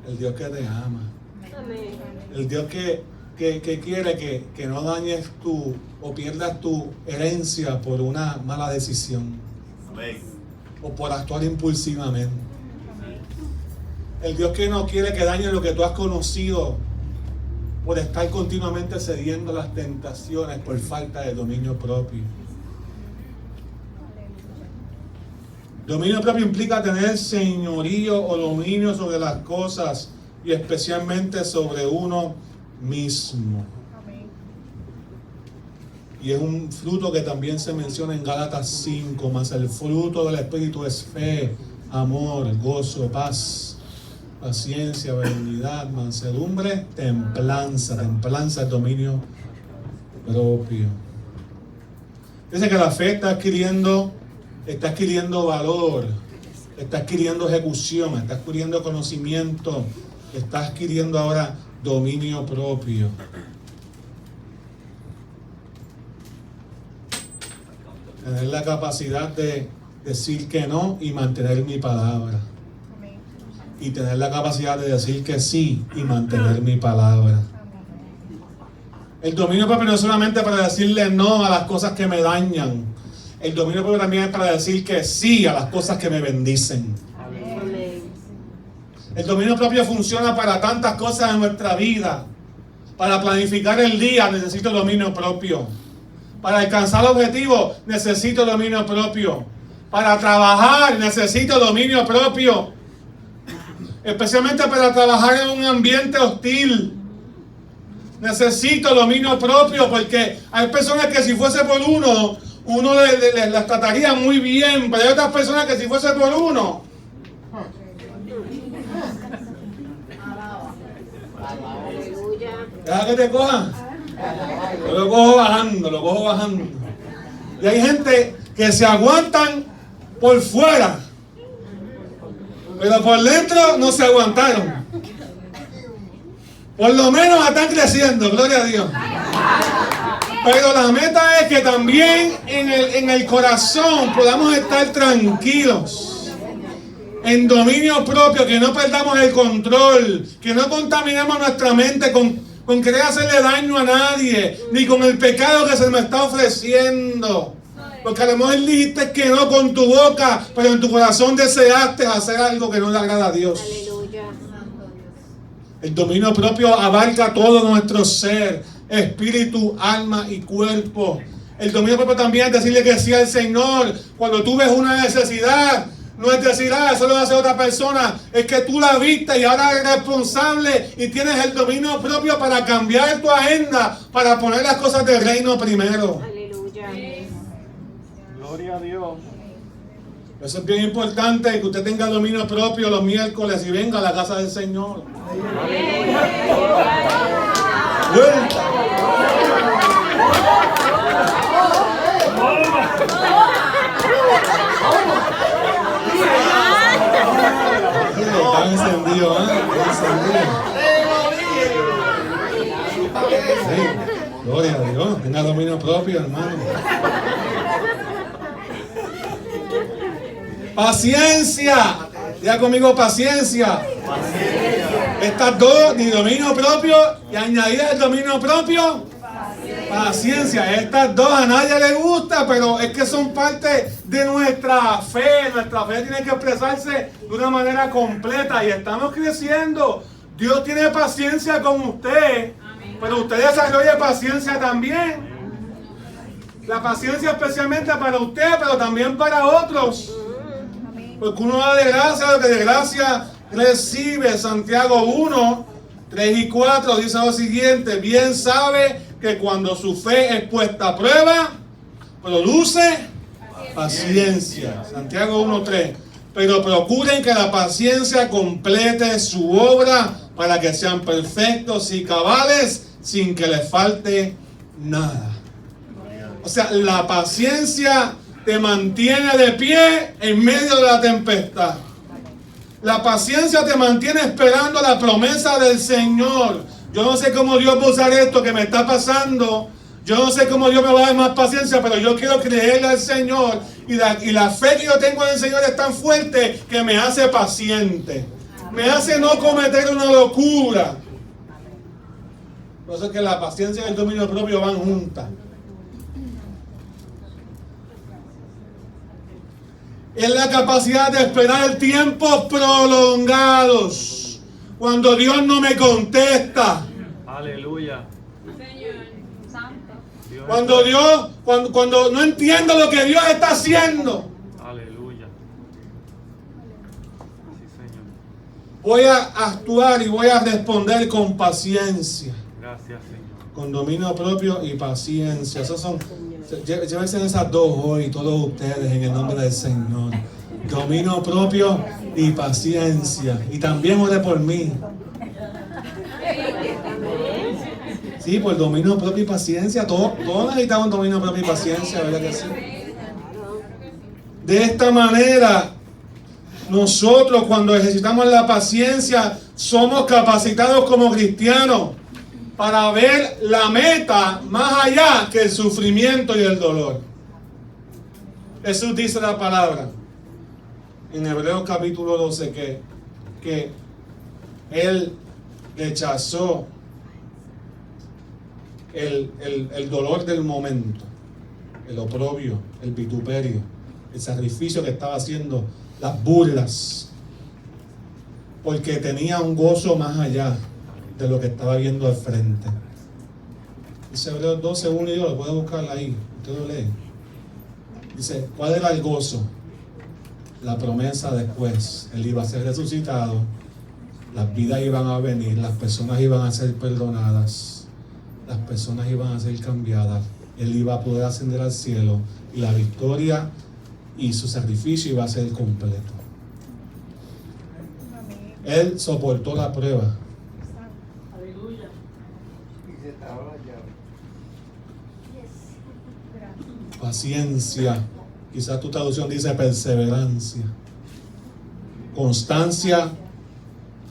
El Dios que te ama. Amén. El Dios que quiere que no dañes tú o pierdas tu herencia por una mala decisión Amén. o por actuar impulsivamente. El Dios que no quiere que dañes lo que tú has conocido por estar continuamente cediendo a las tentaciones por falta de dominio propio. Dominio propio implica tener señorío o dominio sobre las cosas y especialmente sobre uno mismo. Y es un fruto que también se menciona en Gálatas 5, más el fruto del Espíritu es fe, amor, gozo, paz, paciencia, benignidad, mansedumbre, templanza. Templanza es dominio propio. Dice que la fe está adquiriendo valor, está adquiriendo ejecución, está adquiriendo conocimiento, está adquiriendo ahora dominio propio. Tener la capacidad de decir que no y mantener mi palabra. Y tener la capacidad de decir que sí y mantener mi palabra. El dominio propio no es solamente para decirle no a las cosas que me dañan. El dominio propio también es para decir que sí a las cosas que me bendicen. Amén. El dominio propio funciona para tantas cosas en nuestra vida. Para planificar el día necesito dominio propio. Para alcanzar objetivos necesito dominio propio. Para trabajar necesito dominio propio. Especialmente para trabajar en un ambiente hostil. Necesito dominio propio porque hay personas que si fuese por uno les trataría muy bien, pero hay otras personas que si fuese por uno. Aleluya. Deja que te coja. Yo lo cojo bajando. Y hay gente que se aguantan por fuera, pero por dentro no se aguantaron. Por lo menos están creciendo, gloria a Dios. Pero la meta es que también en el corazón podamos estar tranquilos, en dominio propio, que no perdamos el control, que no contaminemos nuestra mente con querer hacerle daño a nadie, ni con el pecado que se me está ofreciendo. Porque a lo mejor dijiste que no con tu boca, pero en tu corazón deseaste hacer algo que no le agrada a Dios. Aleluya. El dominio propio abarca todo nuestro ser, espíritu, alma y cuerpo. El dominio propio también es decirle que sí al Señor. Cuando tú ves una necesidad, no es decir, eso lo hace otra persona. Es que tú la viste y ahora eres responsable y tienes el dominio propio para cambiar tu agenda, para poner las cosas del reino primero. Aleluya. Gloria a Dios. Eso es bien importante, que usted tenga dominio propio los miércoles y venga a la casa del Señor. Vuelta. Están encendido, ¿eh? Bien encendido. Sí, gloria a Dios. Tenga dominio propio, hermano. Paciencia. Diga conmigo paciencia. Estas dos, ni dominio propio y añadir el dominio propio, paciencia. Estas dos a nadie le gusta, pero es que son parte de nuestra fe. Nuestra fe tiene que expresarse de una manera completa y estamos creciendo. Dios tiene paciencia con usted, pero usted desarrolla paciencia también. La paciencia especialmente para usted, pero también para otros. Porque uno da de gracia lo que de gracia recibe. Santiago 1, 3 y 4 dice lo siguiente: bien sabe que cuando su fe es puesta a prueba, produce paciencia. Santiago 1, 3. Pero procuren que la paciencia complete su obra para que sean perfectos y cabales sin que les falte nada. O sea, la paciencia te mantiene de pie en medio de la tempestad. La paciencia te mantiene esperando la promesa del Señor. Yo no sé cómo Dios va a usar esto que me está pasando. Yo no sé cómo Dios me va a dar más paciencia, pero yo quiero creerle al Señor. Y la fe que yo tengo en el Señor es tan fuerte que me hace paciente. Me hace no cometer una locura. Por eso es que la paciencia y el dominio propio van juntas. Es la capacidad de esperar tiempos prolongados. Cuando Dios no me contesta. Aleluya. Cuando no entiendo lo que Dios está haciendo. Aleluya. Sí, Señor. Voy a actuar y voy a responder con paciencia. Gracias, Señor. Con dominio propio y paciencia. Esas son, llévense esas dos hoy, todos ustedes, en el nombre del Señor. Dominio propio y paciencia. Y también ore por mí. Sí, por dominio propio y paciencia. Todos necesitamos dominio propio y paciencia, ¿verdad que sí? De esta manera, nosotros cuando ejercitamos la paciencia, somos capacitados como cristianos para ver la meta más allá que el sufrimiento y el dolor. Jesús dice la palabra en Hebreos capítulo 12 que Él rechazó el dolor del momento, el oprobio, el vituperio, el sacrificio que estaba haciendo, las burlas, porque tenía un gozo más allá de lo que estaba viendo al frente. Dice Hebreos 12, 1 y 2, lo puede buscar ahí, usted lo lee. Dice, ¿cuál era el gozo? La promesa después, Él iba a ser resucitado, las vidas iban a venir, las personas iban a ser perdonadas, las personas iban a ser cambiadas, Él iba a poder ascender al cielo y la victoria y su sacrificio iba a ser completo. Él soportó la prueba. Paciencia. Quizás tu traducción dice perseverancia. Constancia.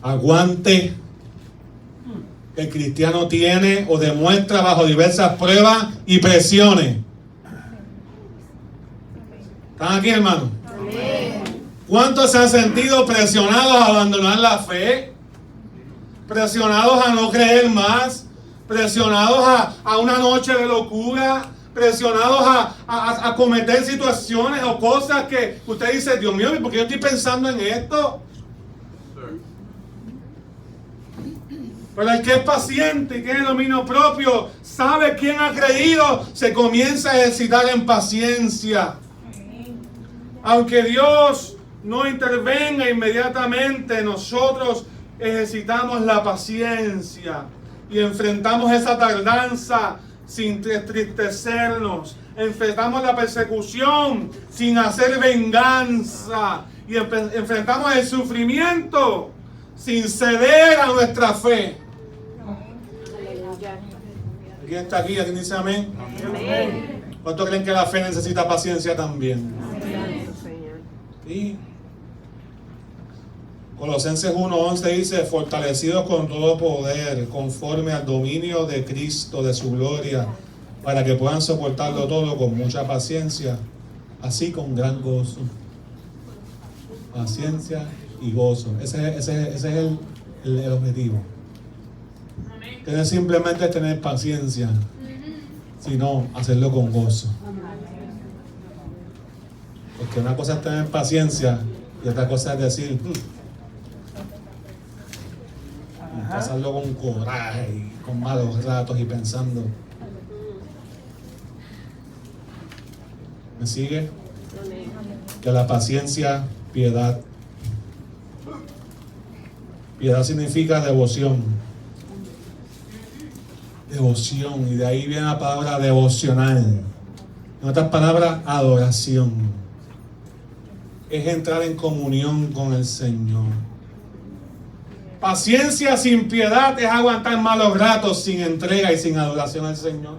Aguante. El cristiano tiene o demuestra bajo diversas pruebas y presiones. ¿Están aquí, hermano? ¿Cuántos se han sentido presionados a abandonar la fe? Presionados a no creer más. Presionados a una noche de locura. Presionados a cometer situaciones o cosas que usted dice, Dios mío, ¿por qué yo estoy pensando en esto? Pero el que es paciente y tiene dominio propio, sabe quién ha creído, se comienza a ejercitar en paciencia. Aunque Dios no intervenga inmediatamente, nosotros ejercitamos la paciencia y enfrentamos esa tardanza sin entristecernos. Enfrentamos la persecución sin hacer venganza y enfrentamos el sufrimiento sin ceder a nuestra fe. ¿Quién está aquí? ¿Quién dice amén? Amén. ¿Cuántos creen que la fe necesita paciencia también? Gracias, Señor. Sí. Colosenses 1:11 dice, fortalecidos con todo poder, conforme al dominio de Cristo, de su gloria, para que puedan soportarlo todo con mucha paciencia, así con gran gozo. Paciencia y gozo. Ese es el objetivo. Que no es simplemente tener paciencia, sino hacerlo con gozo. Porque una cosa es tener paciencia y otra cosa es decir, y pasarlo con coraje y con malos ratos y pensando. ¿Me sigue? Amén. Que la paciencia, piedad. Piedad significa devoción. Devoción, y de ahí viene la palabra devocional. En otras palabras, adoración. Es entrar en comunión con el Señor. Paciencia sin piedad es aguantar malos ratos sin entrega y sin adoración al Señor.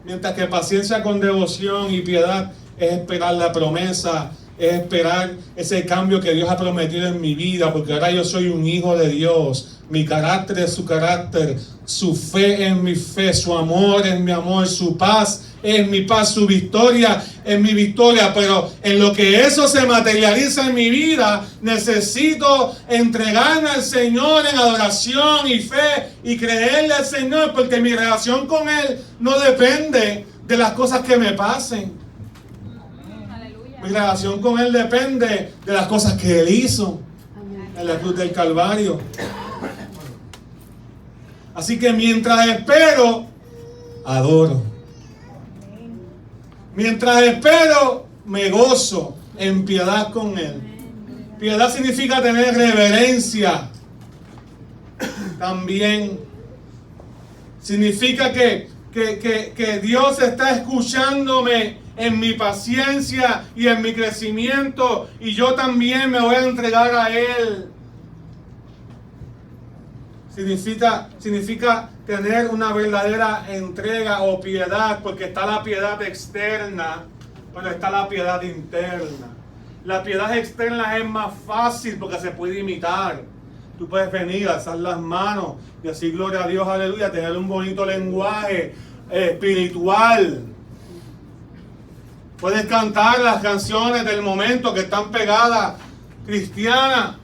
Mientras que paciencia con devoción y piedad es esperar la promesa, es esperar ese cambio que Dios ha prometido en mi vida, porque ahora yo soy un hijo de Dios. Mi carácter es su carácter, su fe es mi fe, su amor es mi amor, su paz es mi paz, su victoria es mi victoria. Pero en lo que eso se materializa en mi vida, necesito entregarme al Señor en adoración y fe y creerle al Señor, porque mi relación con Él no depende de las cosas que me pasen. Mi relación con Él depende de las cosas que Él hizo en la cruz del Calvario. Así que mientras espero, adoro. Mientras espero, me gozo en piedad con Él. Piedad significa tener reverencia. También significa que Dios está escuchándome en mi paciencia y en mi crecimiento, y yo también me voy a entregar a Él. Significa tener una verdadera entrega o piedad, porque está la piedad externa, pero está la piedad interna. La piedad externa es más fácil porque se puede imitar. Tú puedes venir, alzar las manos, decir gloria a Dios, aleluya, tener un bonito lenguaje espiritual. Puedes cantar las canciones del momento que están pegadas, cristianas.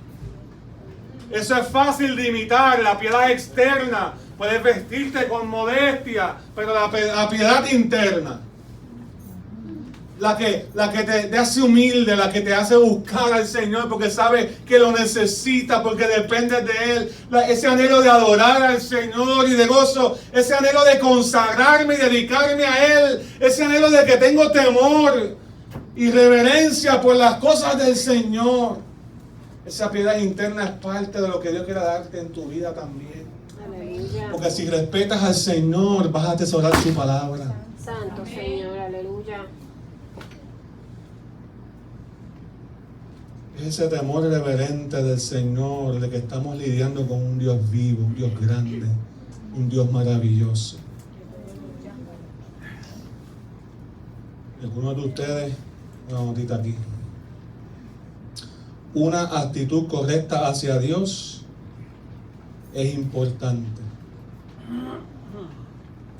Eso es fácil de imitar, la piedad externa. Puedes vestirte con modestia, pero la piedad interna, la que te hace humilde, la que te hace buscar al Señor porque sabe que lo necesita, porque depende de Él. Ese anhelo de adorar al Señor y de gozo, ese anhelo de consagrarme y dedicarme a Él, ese anhelo de que tengo temor y reverencia por las cosas del Señor. Esa piedad interna es parte de lo que Dios quiere darte en tu vida también. Aleluya. Porque si respetas al Señor, vas a atesorar su palabra. Santo Señor, aleluya. Ese temor reverente del Señor, de que estamos lidiando con un Dios vivo, un Dios grande, un Dios maravilloso. ¿Alguno de ustedes? Una notita aquí. Una actitud correcta hacia Dios es importante.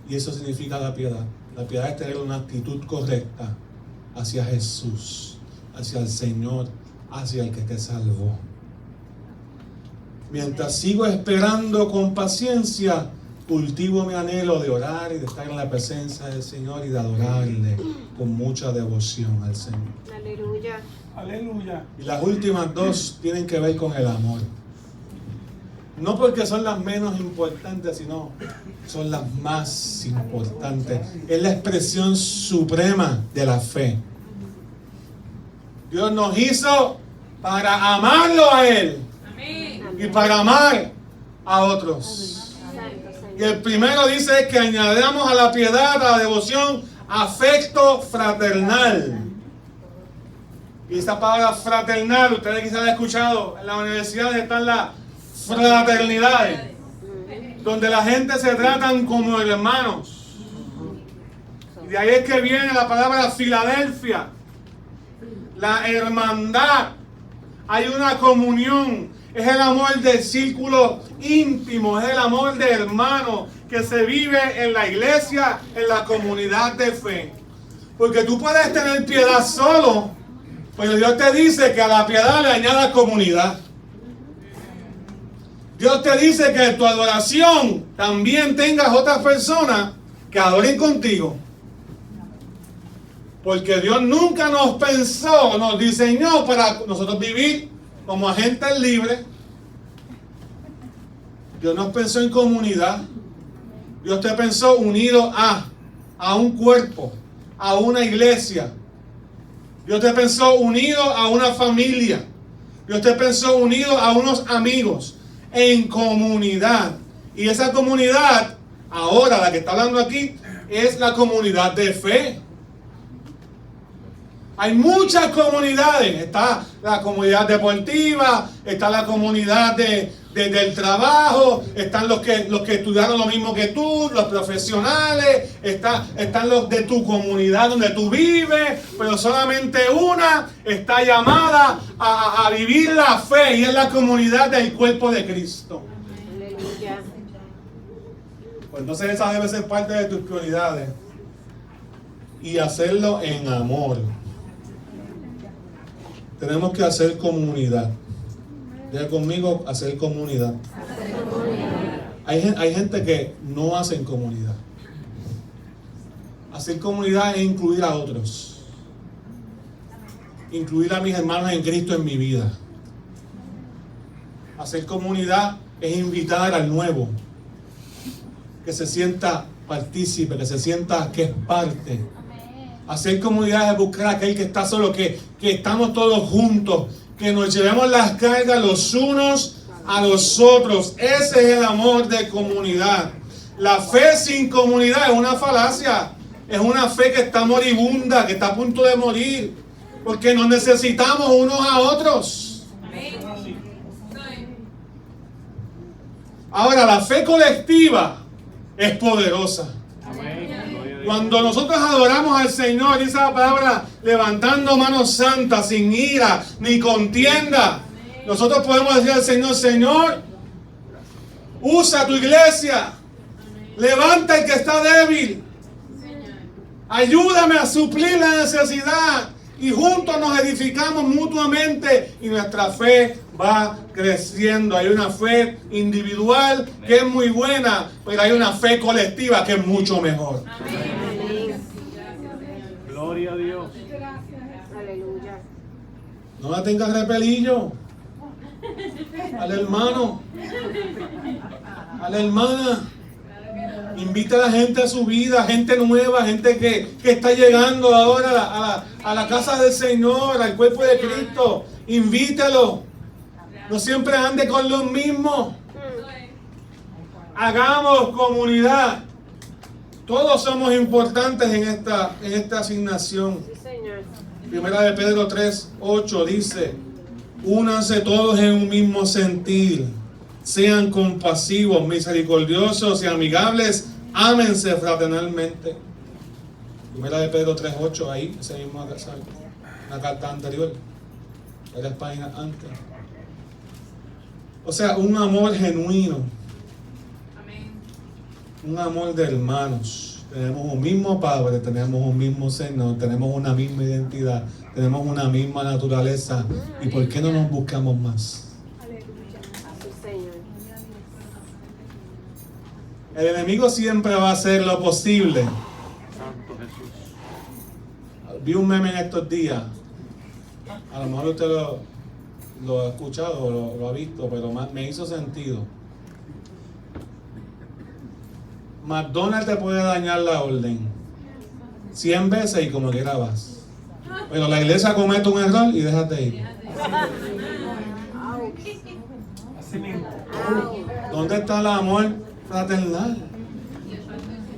Y eso significa la piedad. La piedad es tener una actitud correcta hacia Jesús, hacia el Señor, hacia el que te salvó. Mientras sigo esperando con paciencia, cultivo mi anhelo de orar y de estar en la presencia del Señor y de adorarle con mucha devoción al Señor. Aleluya. Aleluya. Y las últimas dos tienen que ver con el amor. No porque son las menos importantes, sino son las más importantes. Es la expresión suprema de la fe. Dios nos hizo para amarlo a Él. Amén. Y para amar a otros. Santo Señor. Y el primero dice que añadamos a la piedad, a la devoción, afecto fraternal. Y esa palabra fraternal, ustedes quizás han escuchado, en la universidad están las fraternidades, donde la gente se tratan como hermanos. Y de ahí es que viene la palabra Filadelfia, la hermandad. hay una comunión. Es el amor del círculo íntimo, es el amor de hermano que se vive en la iglesia, en la comunidad de fe. Porque tú puedes tener piedad solo, pero Dios te dice que a la piedad le añada comunidad. Dios te dice que en tu adoración también tengas otras personas que adoren contigo. Porque Dios nunca nos pensó, nos diseñó para nosotros vivir como agentes libres. Dios nos pensó en comunidad. Dios te pensó unido a un cuerpo, a una iglesia. Dios te pensó unido a una familia. Dios te pensó unido a unos amigos, en comunidad. Y esa comunidad, ahora la que está hablando aquí, es la comunidad de fe. Hay muchas comunidades. Está la comunidad deportiva, está la comunidad del trabajo, están los que estudiaron lo mismo que tú, los profesionales, están los de tu comunidad donde tú vives, pero solamente una está llamada a vivir la fe, y es la comunidad del cuerpo de Cristo. Aleluya. Pues entonces esa debe ser parte de tus prioridades, y hacerlo en amor. Tenemos que hacer comunidad. Diga conmigo, hacer comunidad. Hay gente que no hace comunidad. Hacer comunidad es incluir a otros. Incluir a mis hermanos en Cristo en mi vida. Hacer comunidad es invitar al nuevo, que se sienta partícipe, que se sienta que es parte. Hacer comunidad es buscar a aquel que está solo, que estamos todos juntos, que nos llevemos las cargas los unos a los otros. Ese es el amor de comunidad. La fe sin comunidad es una falacia. Es una fe que está moribunda, que está a punto de morir, porque nos necesitamos unos a otros. Ahora, la fe colectiva es poderosa. Cuando nosotros adoramos al Señor, dice la palabra, levantando manos santas, sin ira ni contienda, nosotros podemos decir al Señor: Señor, usa tu iglesia, levanta el que está débil, ayúdame a suplir la necesidad, y juntos nos edificamos mutuamente y nuestra fe va creciendo. Hay una fe individual que es muy buena, pero hay una fe colectiva que es mucho mejor. Amén. Gloria a Dios. Aleluya. No la tengas repelillo al hermano, a la hermana. Invita a la gente a su vida, gente nueva, gente que está llegando ahora a la casa del Señor, al cuerpo de Cristo. Invítalo. No siempre ande con los mismos. Hagamos comunidad. Todos somos importantes en esta asignación. Sí, Señor. Primera de Pedro 3:8 dice: únanse todos en un mismo sentir, sean compasivos, misericordiosos y amigables, ámense fraternalmente. Primera de Pedro 3:8, ahí, ese mismo la carta anterior, varias páginas antes. O sea, un amor genuino. Un amor de hermanos. Tenemos un mismo Padre, tenemos un mismo Señor, tenemos una misma identidad, tenemos una misma naturaleza. ¿Y por qué no nos buscamos más? Sí, Señor. El enemigo siempre va a hacer lo posible. Santo Jesús. Vi un meme en estos días. A lo mejor usted lo ha escuchado o lo ha visto, pero me hizo sentido. McDonald's te puede dañar la orden 100 veces y como quiera vas. Pero la iglesia comete un error y déjate ir. Así mismo. ¿Dónde está el amor fraternal?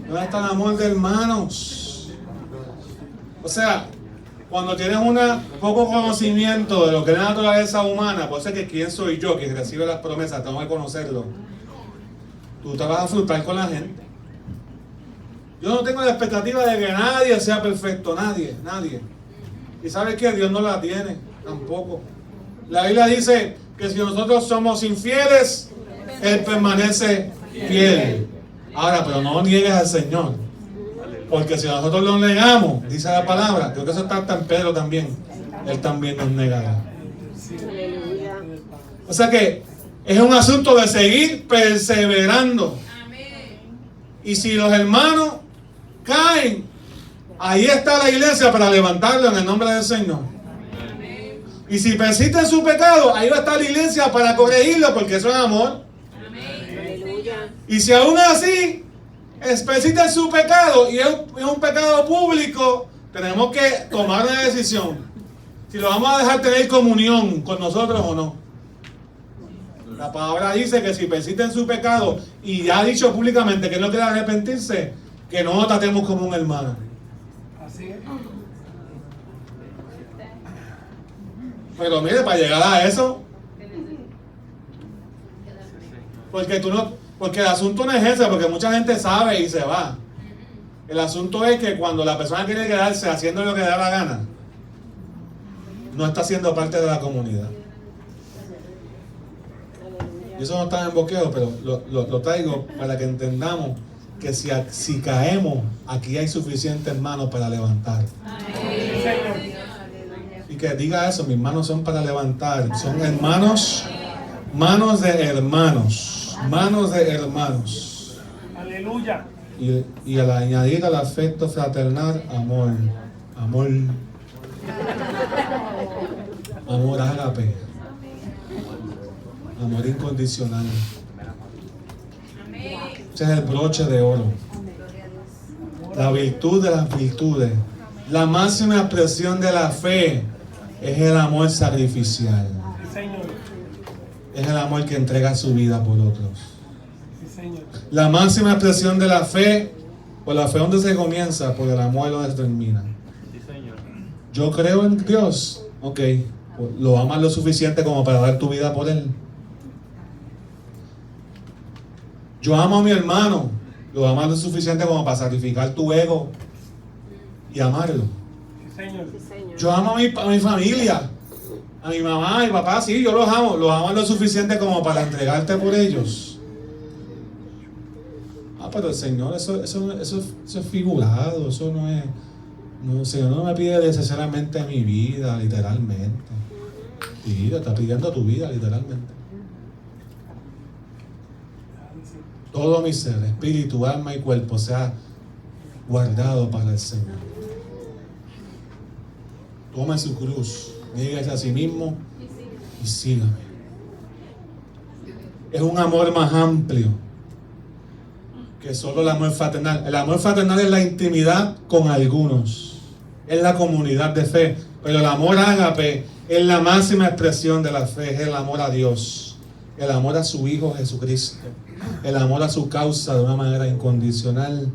¿Dónde está el amor de hermanos? O sea, cuando tienes poco conocimiento de lo que es la naturaleza humana, por eso es que quién soy yo que recibe las promesas, tengo que conocerlo. Tú te vas a frustrar con la gente. Yo no tengo la expectativa de que nadie sea perfecto, nadie. ¿Y sabes qué? Dios no la tiene, tampoco. La Biblia dice que si nosotros somos infieles, Él permanece fiel. Ahora, pero no niegues al Señor. Porque si nosotros lo negamos, dice la palabra, creo que eso está en Pedro también, Él también nos negará. Aleluya. O sea que es un asunto de seguir perseverando. Y si los hermanos caen, ahí está la iglesia para levantarlo en el nombre del Señor. Y si persiste en su pecado, ahí va a estar la iglesia para corregirlo, porque eso es amor. Aleluya. Y si aún así persiste en su pecado y es un pecado público, tenemos que tomar una decisión. Si lo vamos a dejar tener comunión con nosotros o no. La palabra dice que si persiste en su pecado y ya ha dicho públicamente que no quiere arrepentirse, que no lo tratemos como un hermano. Así es. Pero mire, para llegar a eso, porque el asunto no es ese, porque mucha gente sabe y se va. El asunto es que cuando la persona quiere quedarse haciendo lo que le da la gana, no está siendo parte de la comunidad. Y eso no está en boqueo, pero lo traigo para que entendamos que si caemos, aquí hay suficientes manos para levantar. Y que diga eso, mis manos son para levantar. Son hermanos, manos de hermanos, manos de hermanos. Aleluya. Y al añadir al afecto fraternal, amor. Amor. Amor ágape. Amor incondicional. Ese es el broche de oro. La virtud de las virtudes. La máxima expresión de la fe es el amor sacrificial. Sí, Señor. Es el amor que entrega su vida por otros. Sí, Señor. La máxima expresión de la fe, por la fe donde se comienza, por el amor donde se termina. Sí, Señor. Yo creo en Dios, ok, lo amas lo suficiente como para dar tu vida por Él. Yo amo a mi hermano, lo amas lo suficiente como para sacrificar tu ego y amarlo. Sí, Señor. Sí, Señor. Yo amo a mi familia, a mi mamá, a mi papá, sí, yo los amo lo suficiente como para entregarte por ellos. Ah, pero el Señor, eso es figurado, eso no es. No, el Señor no me pide necesariamente mi vida, literalmente. Sí, te está pidiendo tu vida, literalmente. Todo mi ser, espíritu, alma y cuerpo, sea guardado para el Señor. Tome su cruz, niéguese a sí mismo y sígame. Es un amor más amplio que solo el amor fraternal. El amor fraternal es la intimidad con algunos, es la comunidad de fe, pero el amor ágape es la máxima expresión de la fe, es el amor a Dios, el amor a su Hijo Jesucristo, el amor a su causa de una manera incondicional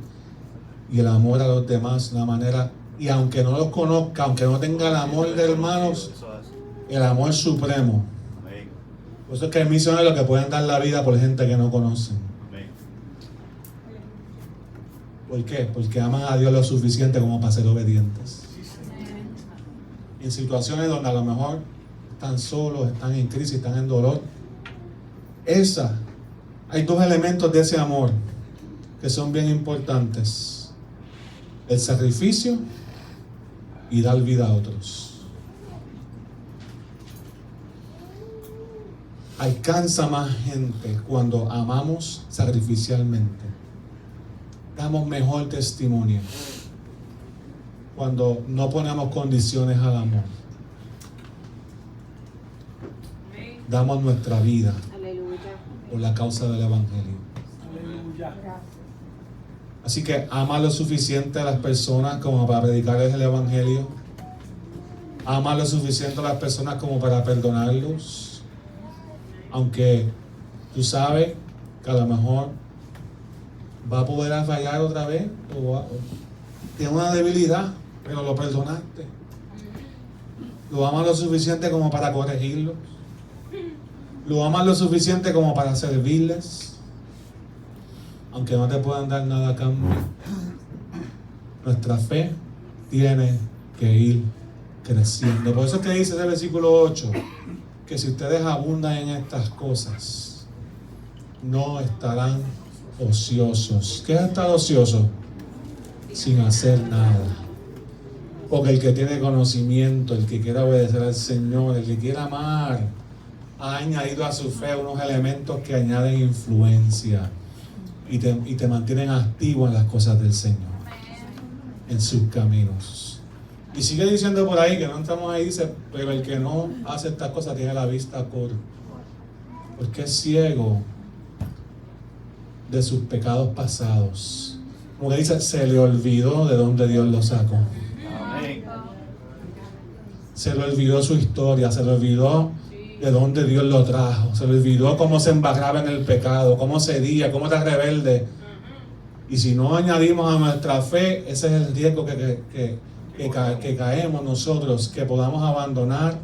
y el amor a los demás de una manera, y aunque no los conozca, aunque no tenga el amor de hermanos, Eso es. el amor supremo. Amén. Por eso es que hay misioneros que pueden dar la vida por gente que no conocen. Amén. ¿Por qué? Porque aman a Dios lo suficiente como para ser obedientes. En situaciones donde a lo mejor están solos, están en crisis, están en dolor. Hay dos elementos de ese amor que son bien importantes: el sacrificio y dar vida a otros. Alcanza más gente cuando amamos sacrificialmente. Damos mejor testimonio cuando no ponemos condiciones al amor. Damos nuestra vida Aleluya. por la causa del Evangelio. Aleluya. Así que ama lo suficiente a las personas como para predicarles el Evangelio. Ama lo suficiente a las personas como para perdonarlos. Aunque tú sabes que a lo mejor va a poder fallar otra vez o tiene una debilidad, pero lo perdonaste. Lo amas lo suficiente como para corregirlos. Lo amas lo suficiente como para servirles, aunque no te puedan dar nada a cambio. Nuestra fe tiene que ir creciendo. Por eso es que dice ese versículo 8, que si ustedes abundan en estas cosas, no estarán ociosos. ¿Qué es estar ocioso? Sin hacer nada. Porque el que tiene conocimiento, el que quiere obedecer al Señor, el que quiere amar, ha añadido a su fe unos elementos que añaden influencia y te mantienen activo en las cosas del Señor, en sus caminos. Y sigue diciendo por ahí, que no estamos ahí, dice, pero el que no hace estas cosas tiene la vista corta, porque es ciego de sus pecados pasados. Como que dice, se le olvidó de dónde Dios lo sacó. Amén. Se le olvidó su historia, se le olvidó de dónde Dios lo trajo, se le olvidó cómo se embarraba en el pecado, cómo cedía, cómo era rebelde. Y si no añadimos a nuestra fe, ese es el riesgo que caemos nosotros, que podamos abandonar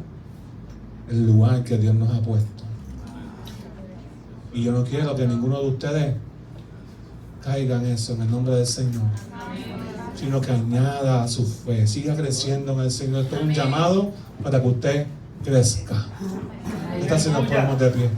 el lugar que Dios nos ha puesto. Y yo no quiero que ninguno de ustedes caiga en eso, en el nombre del Señor, sino que añada a su fe, siga creciendo en el Señor. Esto es un llamado para que usted crezca. ¿Qué tal si nos ponemos de pie?